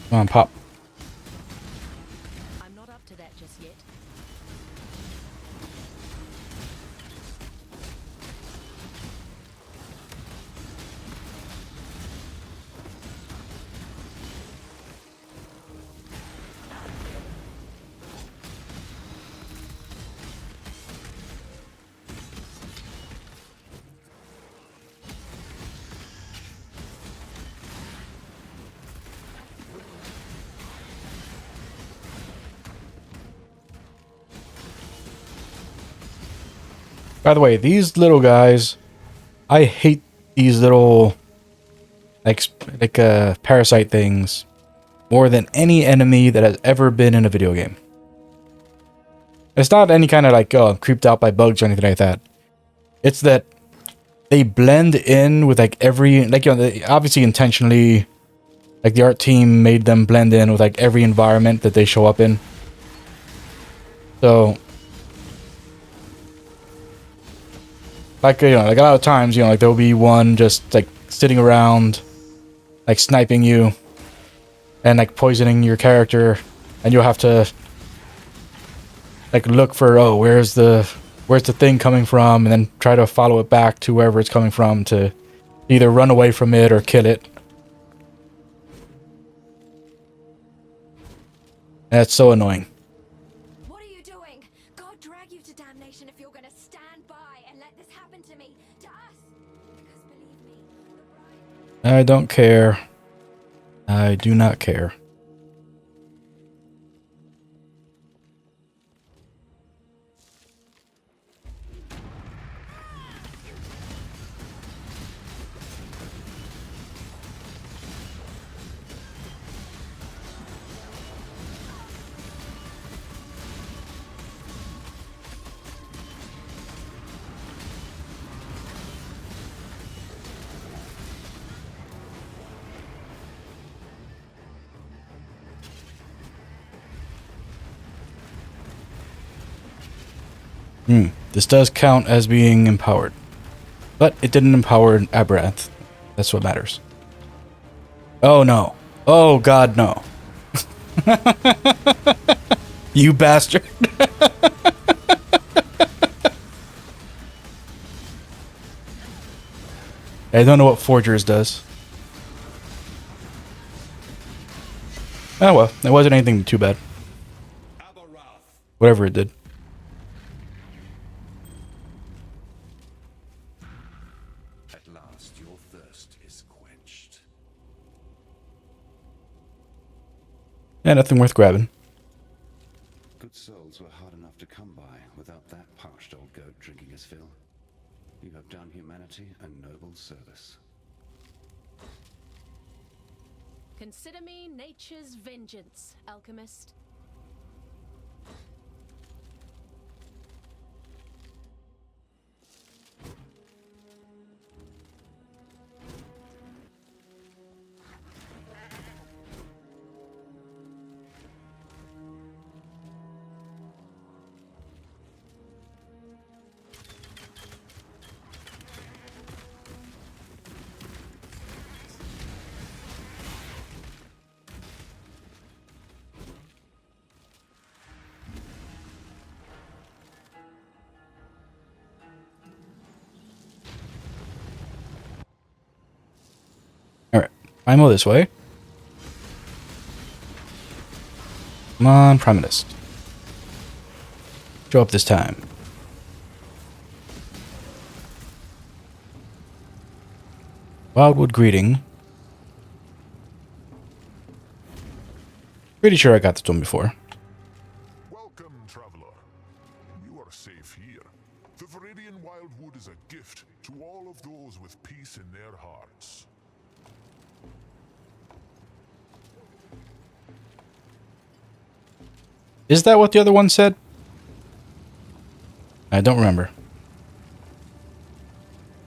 Come on, pop. I'm not up to that just yet. By the way, these little guys, I hate these little parasite things more than any enemy that has ever been in a video game. It's not any kind of like, oh, I'm creeped out by bugs or anything like that. It's that they blend in with like every, like, you know, they obviously intentionally, like the art team made them blend in with like every environment that they show up in. So, like, you know, like a lot of times, you know, like there'll be one just like sitting around, like sniping you and like poisoning your character, and you'll have to like look for, oh, where's the thing coming from, and then try to follow it back to wherever it's coming from to either run away from it or kill it. And that's so annoying. What are you doing? God drag you to damnation if you're gonna stand by and let this happen to me, to us. Because believe me, the bride... I don't care. I do not care. This does count as being empowered. But it didn't empower Abrath. That's what matters. Oh no. Oh god, no. You bastard. I don't know what Forgers does. Oh well, it wasn't anything too bad. Whatever it did. At last, your thirst is quenched. Yeah, nothing worth grabbing. Good souls were hard enough to come by without that parched old goat drinking his fill. You have done humanity a noble service. Consider me nature's vengeance, alchemist. Primal this way. Come on, Primalist. Show up this time. Wildwood greeting. Pretty sure I got this one before. Welcome, traveler. You are safe here. The Viridian Wildwood is a gift to all of those with peace in their hearts. Is that what the other one said? I don't remember.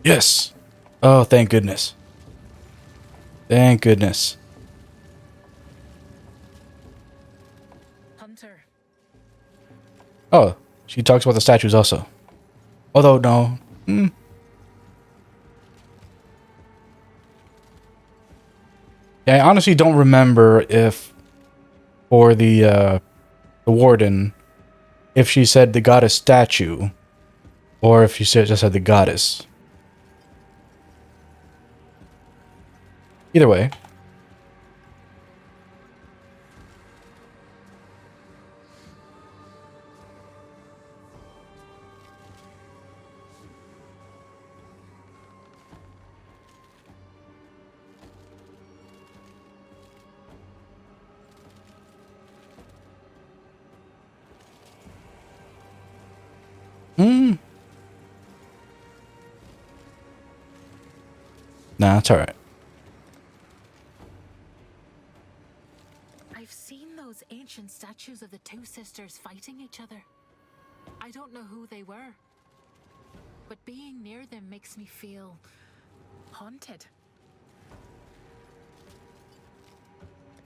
Yes. Oh, thank goodness. Thank goodness. Hunter. Oh, she talks about the statues also. Although, no. Yeah, I honestly don't remember if for the warden, if she said the goddess statue, or if she just said the goddess. Either way. Nah, it's alright. I've seen those ancient statues of the two sisters fighting each other. I don't know who they were, but being near them makes me feel haunted.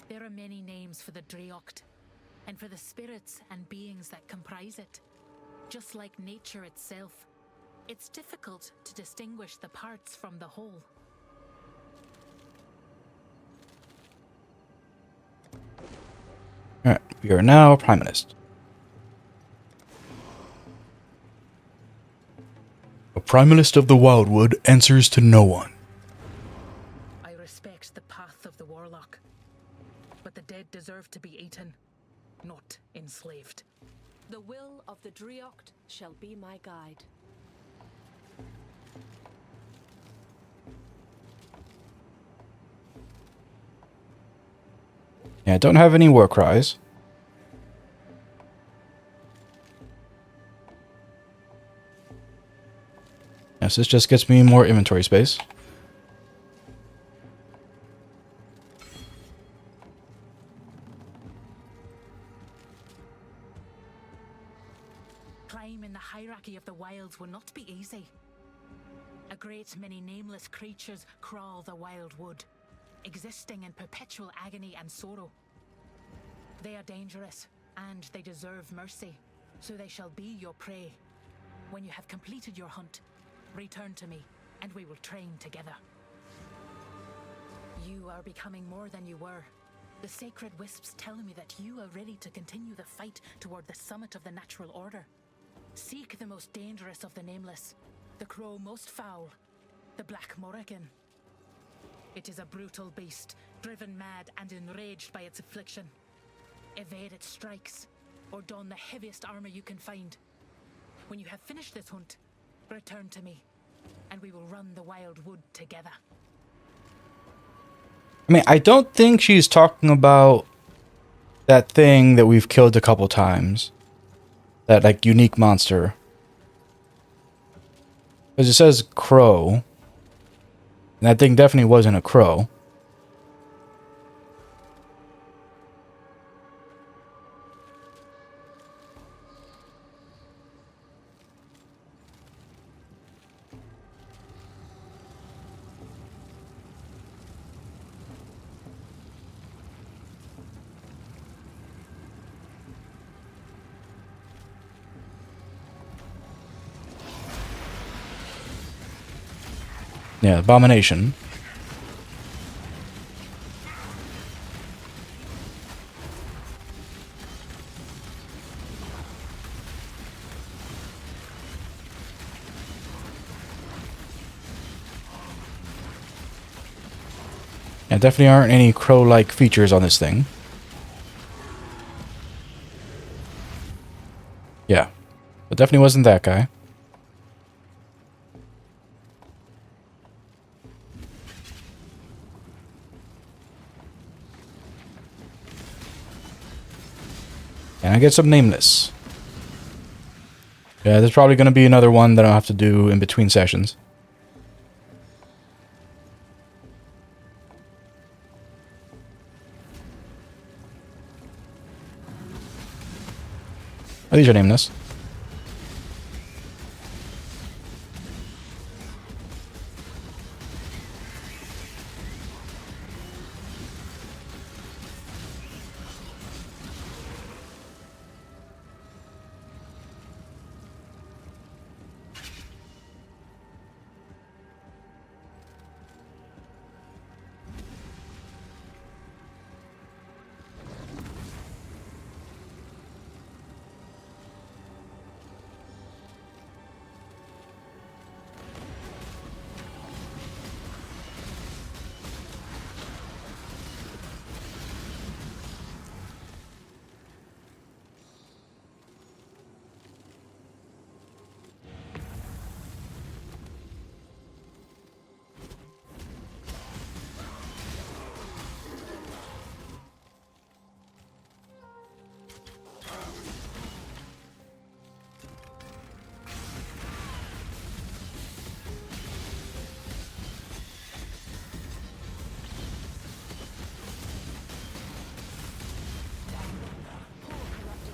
There are many names for the Dreocht, and for the spirits and beings that comprise it. Just like nature itself, it's difficult to distinguish the parts from the whole. Alright, we are now Primalist. A Primalist of the Wildwood answers to no one. I respect the path of the warlock, but the dead deserve to be eaten, not enslaved. The will of the Dreocht shall be my guide. Yeah, I don't have any war cries. Yes, this just gets me more inventory space. Climbing the hierarchy of the wilds will not be easy. A great many nameless creatures crawl the wild wood, existing in perpetual agony and sorrow. They are dangerous, and they deserve mercy, so they shall be your prey. When you have completed your hunt, return to me, and we will train together. You are becoming more than you were. The sacred wisps tell me that you are ready to continue the fight toward the summit of the natural order. Seek the most dangerous of the nameless, the crow most foul, the Black Morrigan. It is a brutal beast, driven mad and enraged by its affliction. Evade its strikes, or don the heaviest armor you can find. When you have finished this hunt, return to me, and we will run the wild wood together. I mean, I don't think she's talking about that thing that we've killed a couple times. That, like, unique monster. Because it says crow. And that thing definitely wasn't a crow. Yeah, abomination. And definitely aren't any crow-like features on this thing. Yeah. It definitely wasn't that guy. And I get some nameless. Yeah, there's probably going to be another one that I'll have to do in between sessions. Oh, these are nameless.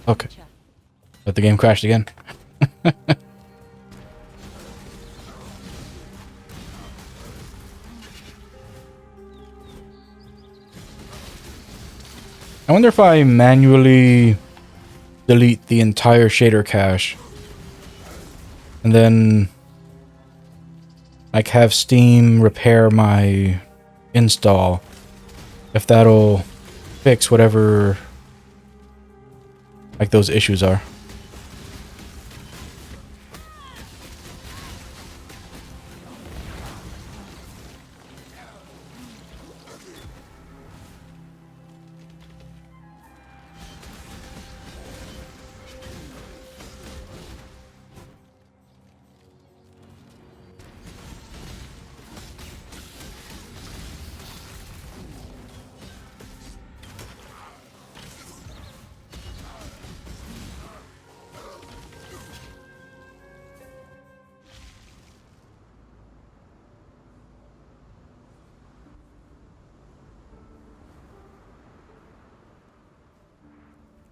Okay. But the game crashed again. I wonder if I manually delete the entire shader cache and then like have Steam repair my install, if that'll fix whatever like those issues are.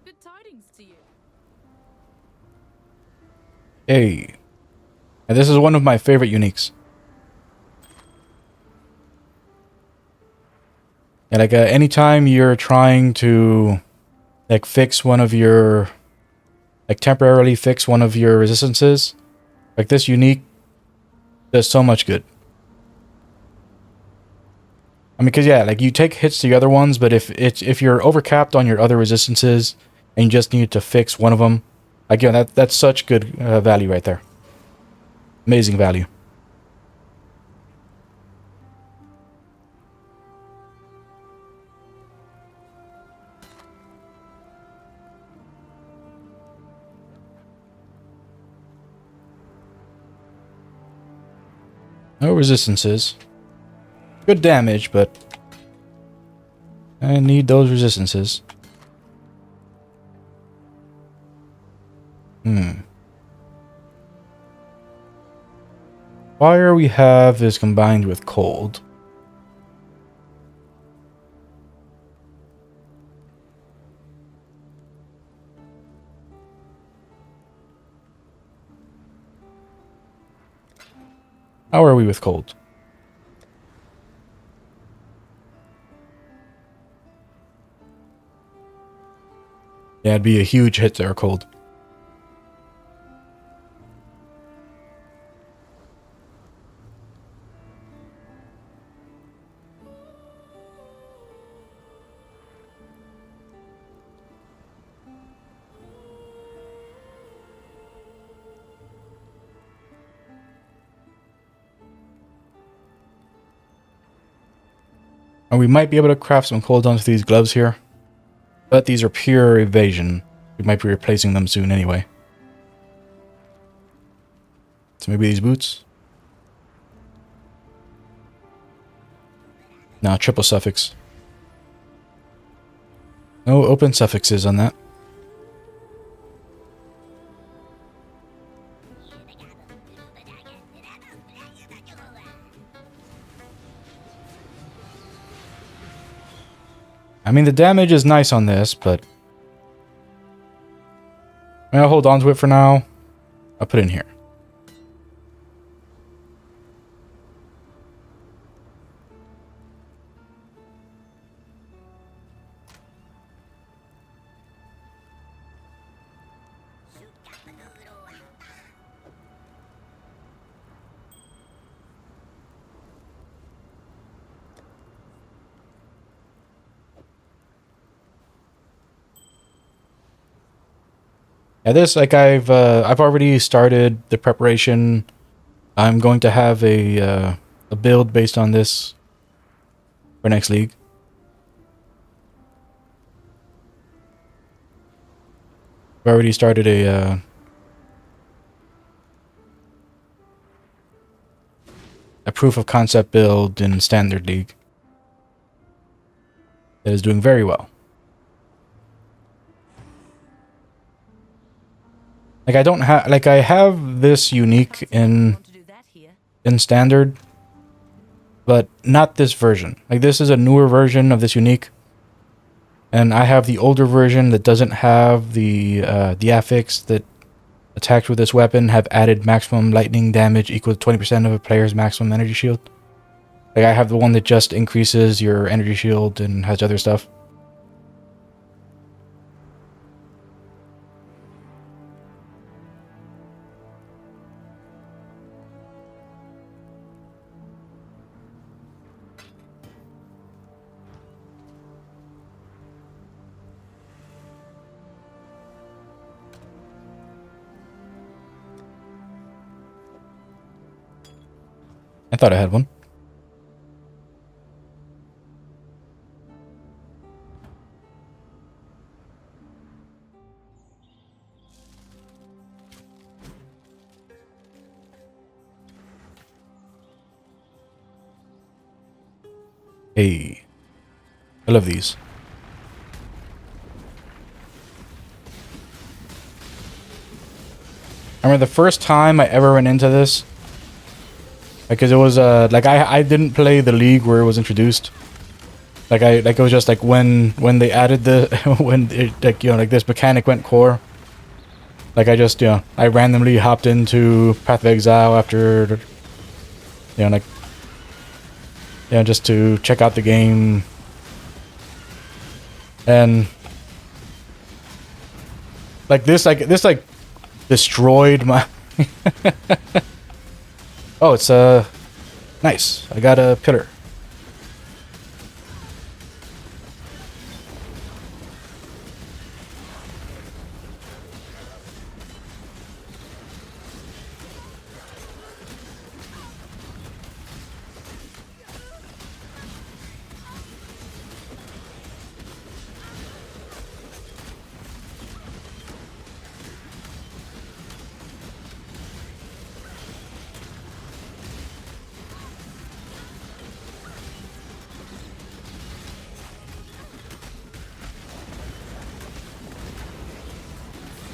Good tidings to you. Hey. And this is one of my favorite uniques. And like anytime you're trying to like fix one of your like temporarily fix one of your resistances, like this unique does so much good. I mean, because yeah, like you take hits to the other ones, but if you're overcapped on your other resistances and you just need to fix one of them, like yeah, that's such good value right there. Amazing value. No resistances. Good damage, but I need those resistances. Fire we have is combined with cold. How are we with cold? Yeah, it'd be a huge hit to our cold. And we might be able to craft some cooldowns to these gloves here. But these are pure evasion. We might be replacing them soon anyway. So maybe these boots? No, triple suffix. No open suffixes on that. I mean, the damage is nice on this, but I'll hold on to it for now. I'll put it in here. Yeah, this, like, I've already started the preparation. I'm going to have a build based on this for next league. I've already started a proof of concept build in Standard League that is doing very well. Like, I don't have, like, I have this unique in Standard, but not this version. Like, this is a newer version of this unique, and I have the older version that doesn't have the affix that attacks with this weapon have added maximum lightning damage equal to 20% of a player's maximum energy shield. Like, I have the one that just increases your energy shield and has other stuff. I thought I had one. Hey, I love these. I remember the first time I ever went into this, because it was like I didn't play the league where it was introduced. Like it was just like when they added the when it, like, you know, like this mechanic went core. Like I just, you know, I randomly hopped into Path of Exile after, you know, like, you know, just to check out the game. And like this destroyed my oh, it's nice. I got a pillar.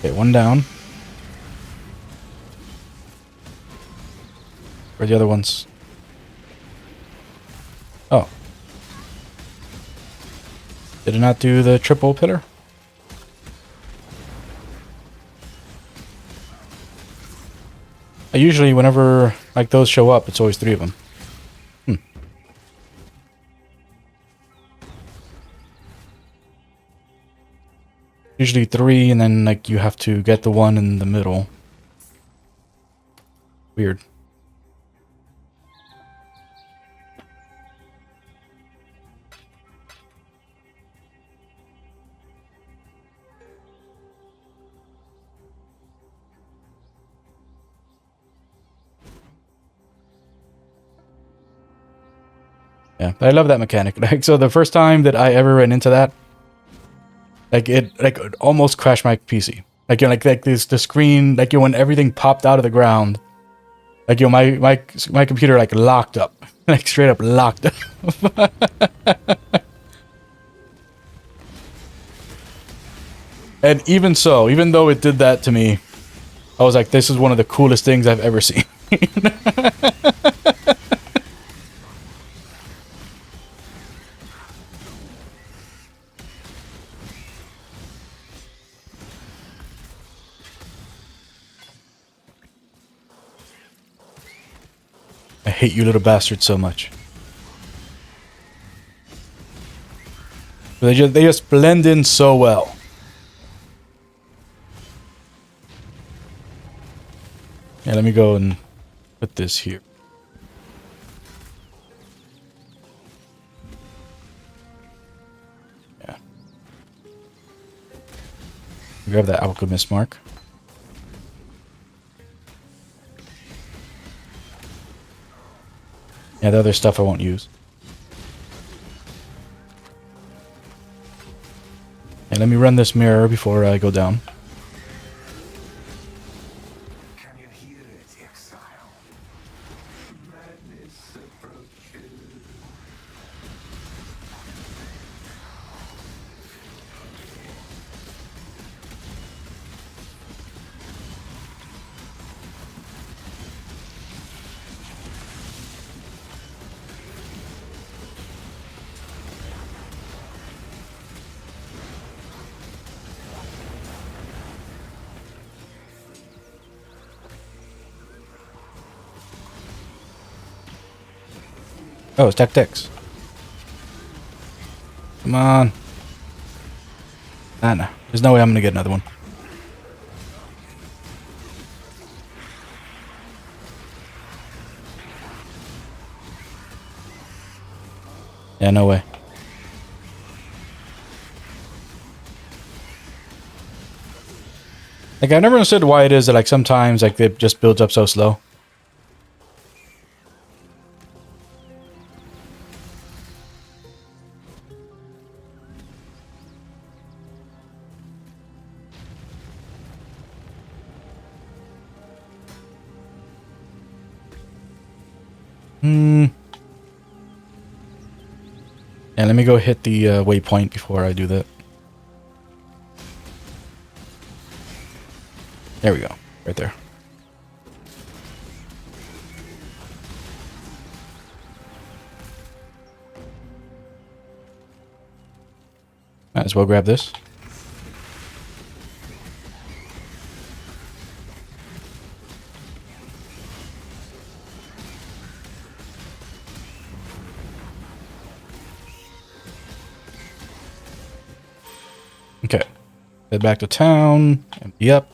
Okay, one down. Where are the other ones? Oh. Did it not do the triple pillar? I usually, whenever like those show up, it's always 3 of them. Usually 3, and then like you have to get the one in the middle. Weird. Yeah, I love that mechanic. Like, so the first time that I ever ran into that, it almost crashed my PC. Like, you know, like this, the screen, like, you know, when everything popped out of the ground, like, you know, my computer, like, locked up. Like, straight up locked up. And even so, even though it did that to me, I was like, this is one of the coolest things I've ever seen. I hate you little bastards so much. They just blend in so well. Yeah, let me go and put this here. Yeah. Grab that alchemist mark. Yeah, the other stuff I won't use. And let me run this mirror before I go down. Can you hear it, Exile? Madness approaches. Oh, it's tactics. Come on. No. There's no way I'm gonna get another one. Yeah, no way. Like, I've never understood why it is that, like, sometimes, like, it just builds up so slow. Yeah, let me go hit the waypoint before I do that. There we go. Right there. Might as well grab this. Okay. Head back to town. Empty up.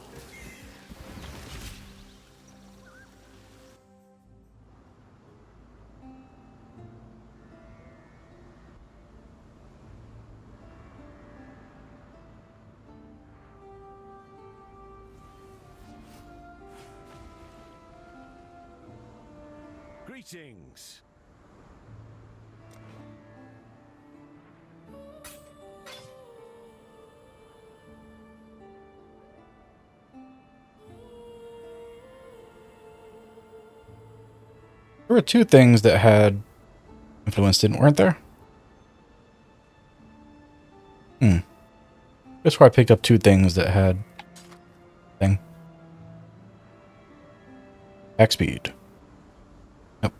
Greetings. There were two things that had influenced it, weren't there? That's where I picked up two things that had thing. Attack speed. Nope.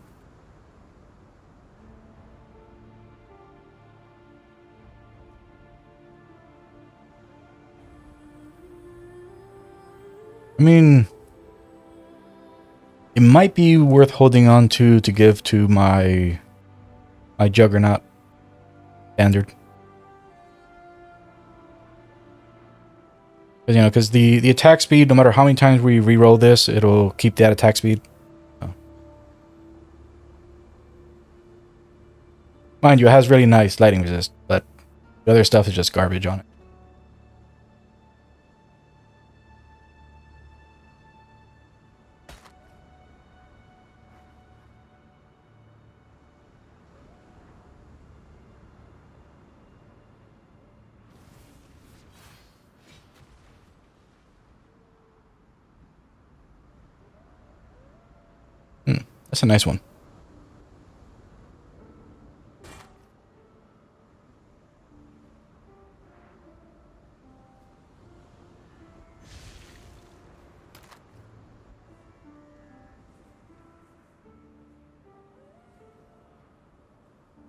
I mean, it might be worth holding on to give to my Juggernaut standard. Because, you know, because the attack speed, no matter how many times we re-roll this, it'll keep that attack speed. Oh. Mind you, it has really nice lightning resist, but the other stuff is just garbage on it. That's a nice one.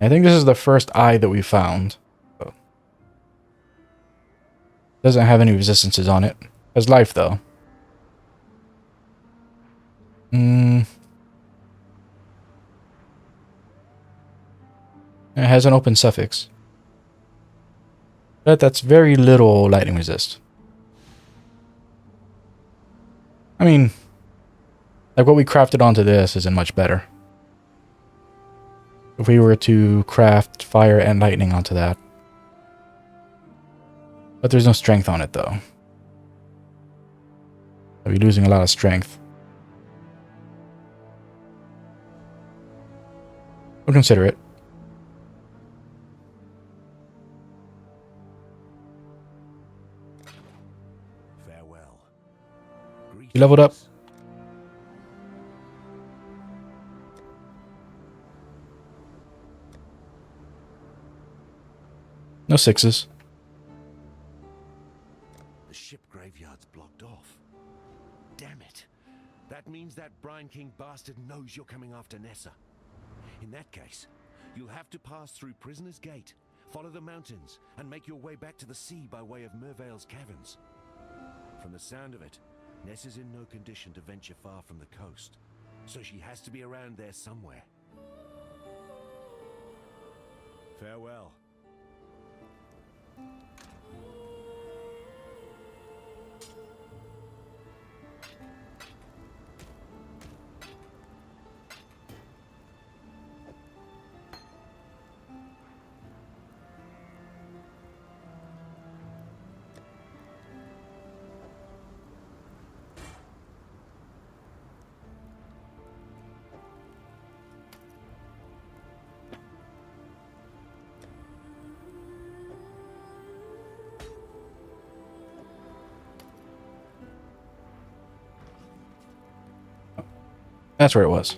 I think this is the first eye that we found. So. Doesn't have any resistances on it. Has life though. It has an open suffix. But that's very little lightning resist. I mean, like what we crafted onto this isn't much better. If we were to craft fire and lightning onto that. But there's no strength on it though. I'll be losing a lot of strength. We'll consider it. Farewell. You leveled up? No sixes. The ship graveyard's blocked off. Damn it. That means that Brine King bastard knows you're coming after Nessa. In that case, you'll have to pass through Prisoner's Gate, follow the mountains, and make your way back to the sea by way of Mervale's caverns. From the sound of it, Nessa's in no condition to venture far from the coast, so she has to be around there somewhere. Farewell. That's where it was.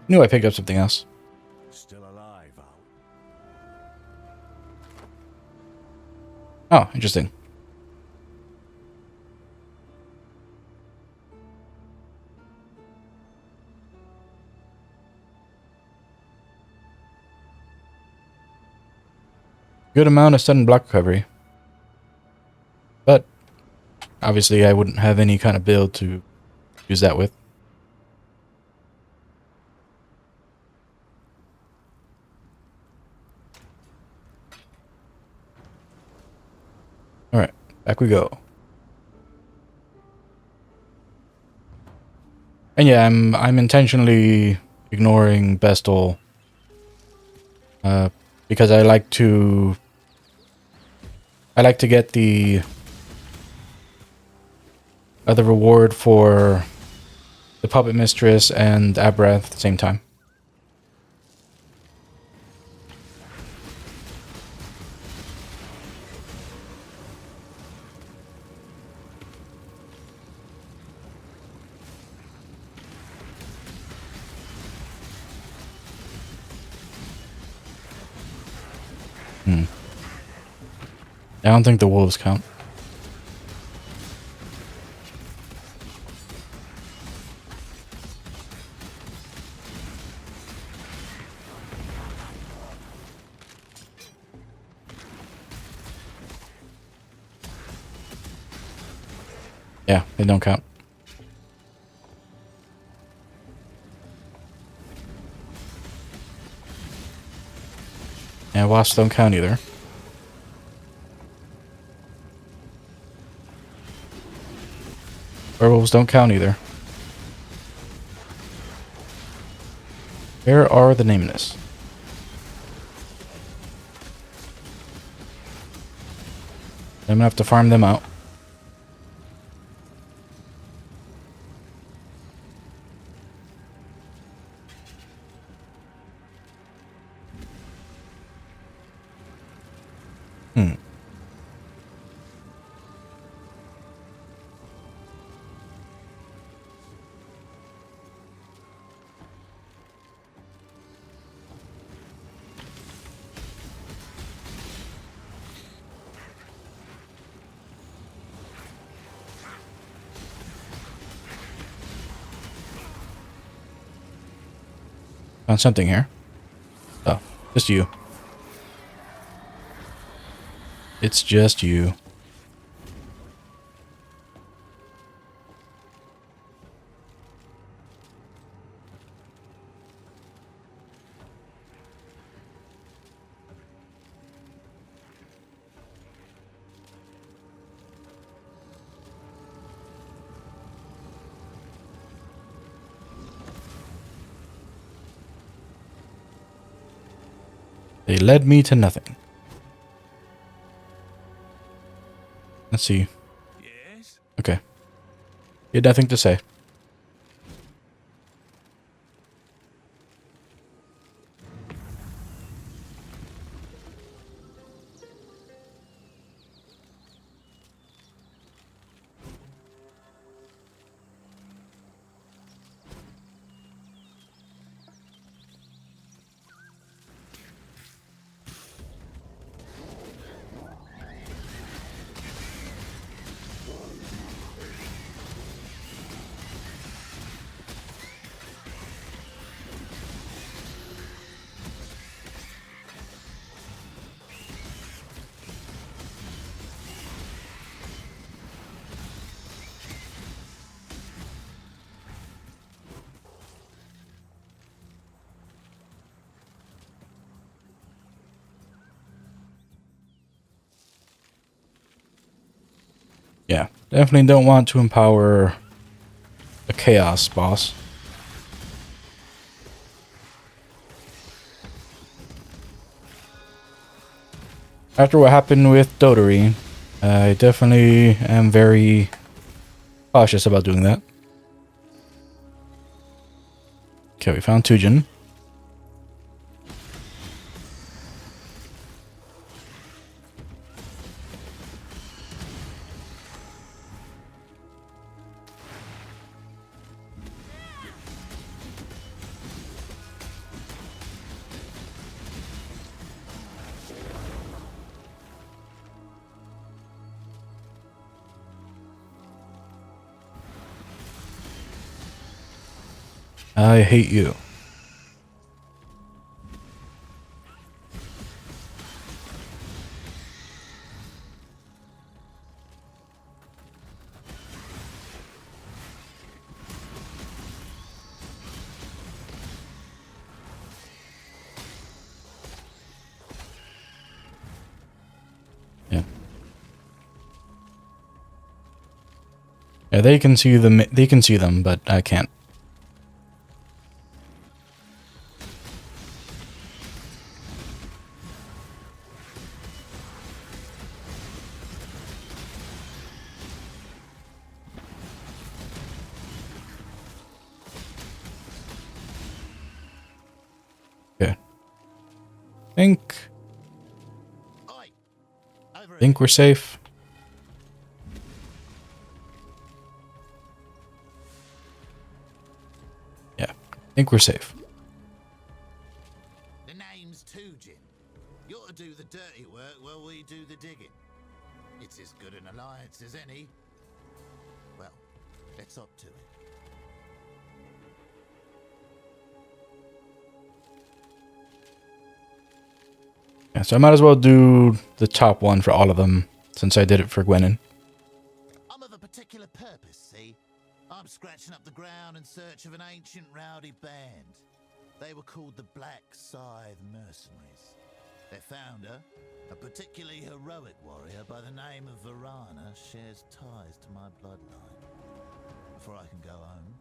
Knew I picked up something else. Still alive, Oh, interesting. Good amount of sudden block recovery. But obviously I wouldn't have any kind of build to use that with. Alright, back we go. And yeah, I'm intentionally ignoring Bestel because I like to get the reward for the Puppet Mistress and Abrath at the same time. I don't think the wolves count. Yeah, they don't count. And wasps don't count either. Werewolves don't count either. Where are the nameless? I'm gonna have to farm them out. Found something here. Oh, just you. It's just you. They led me to nothing. Let's see. Yes? Okay. You had nothing to say. Yeah, definitely don't want to empower a chaos boss. After what happened with Dodori, I definitely am very cautious about doing that. Okay, we found Tujin. I hate you. Yeah. Yeah, they can see them. They can see them, but I can't. Okay. Think we're safe. Yeah, think we're safe. The name's Tujin. You're to do the dirty work while we do the digging. It's as good an alliance as any. Well, let's up to it. Yeah, so I might as well do the top one for all of them, since I did it for Gwenin. I'm of a particular purpose, see? I'm scratching up the ground in search of an ancient rowdy band. They were called the Black Scythe Mercenaries. Their founder, a particularly heroic warrior by the name of Varana, shares ties to my bloodline. Before I can go home,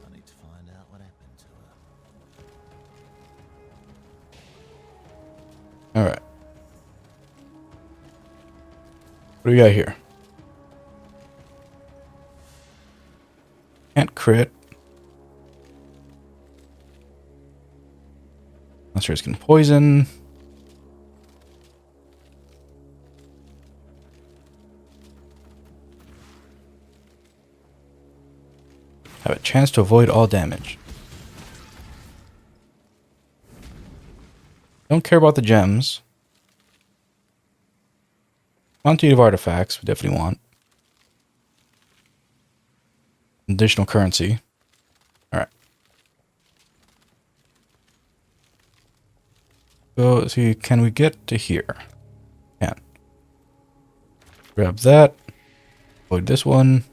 I need to find out what happened to her. Alright. What do we got here? Can't crit. Unless you're risking poison. Have a chance to avoid all damage. Don't care about the gems. Quantity of artifacts, we definitely want. Additional currency. Alright. go see, can we get to here? Can. Grab that. Avoid this one.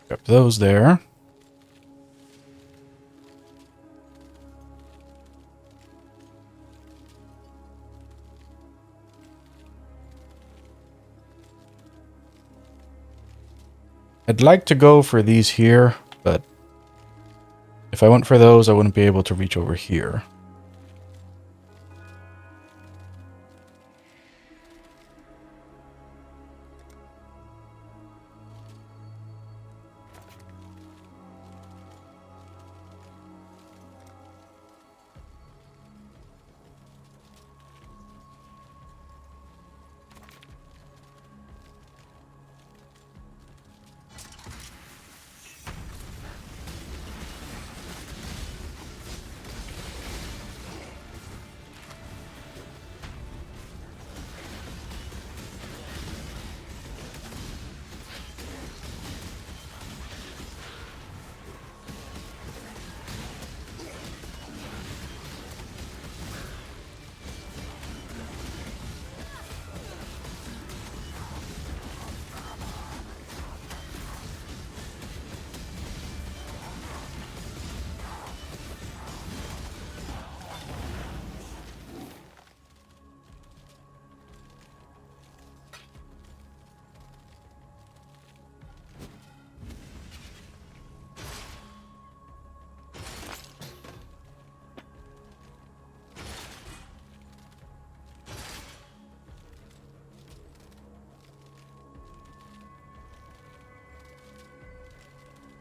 Grab those there. I'd like to go for these here, but if I went for those, I wouldn't be able to reach over here.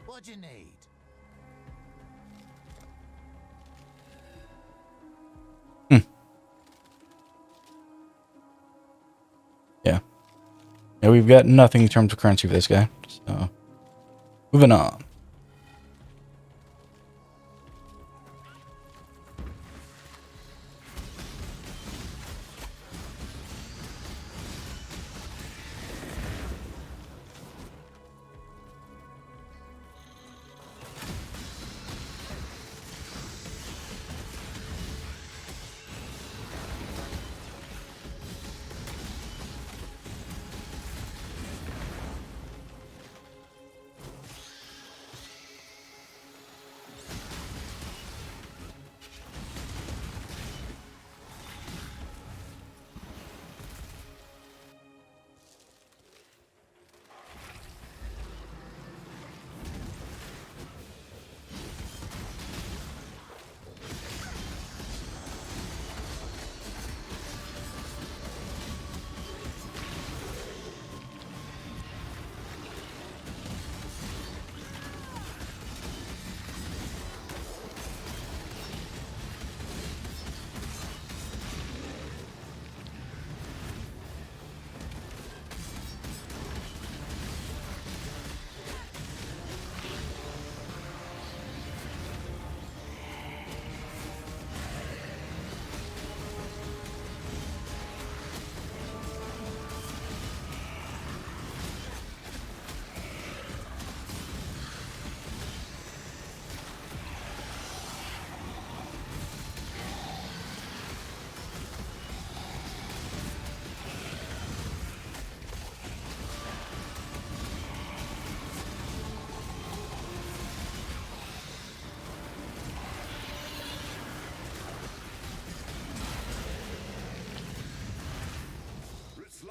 What do you need? Yeah. Yeah, we've got nothing in terms of currency for this guy. So, moving on.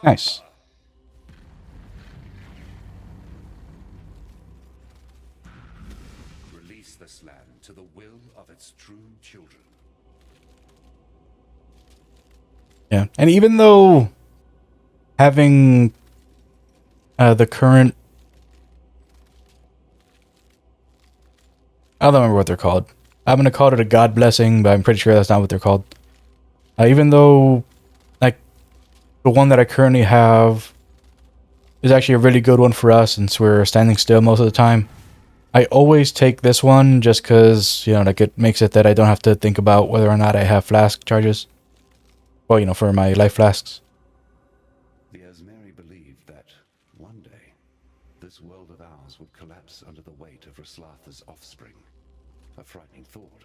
Nice. Release this land to the will of its true children. Yeah, and even though having the current, I don't remember what they're called. I'm gonna call it a god blessing, but I'm pretty sure that's not what they're called. Even though, like, the one that I currently have is actually a really good one for us since we're standing still most of the time. I always take this one just because, you know, like, it makes it that I don't have to think about whether or not I have flask charges. Well, you know, for my life flasks. The Asmeri believed that one day this world of ours would collapse collapse under the weight of Raslatha's offspring. A frightening thought,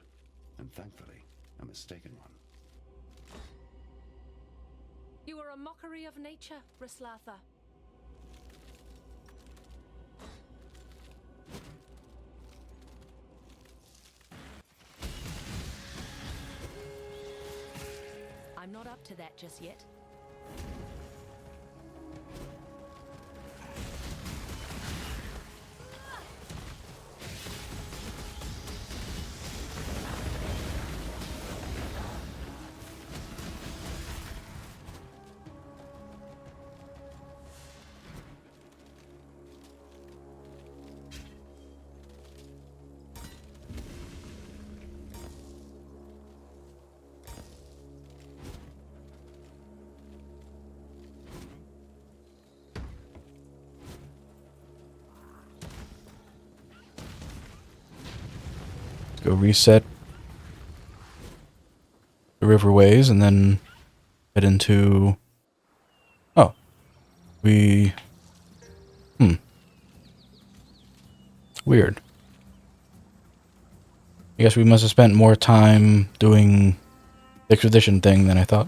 and thankfully, a mistaken one. You are a mockery of nature, Raslatha. I'm not up to that just yet. Go reset the riverways and then head into... Oh. Weird. I guess we must have spent more time doing the expedition thing than I thought.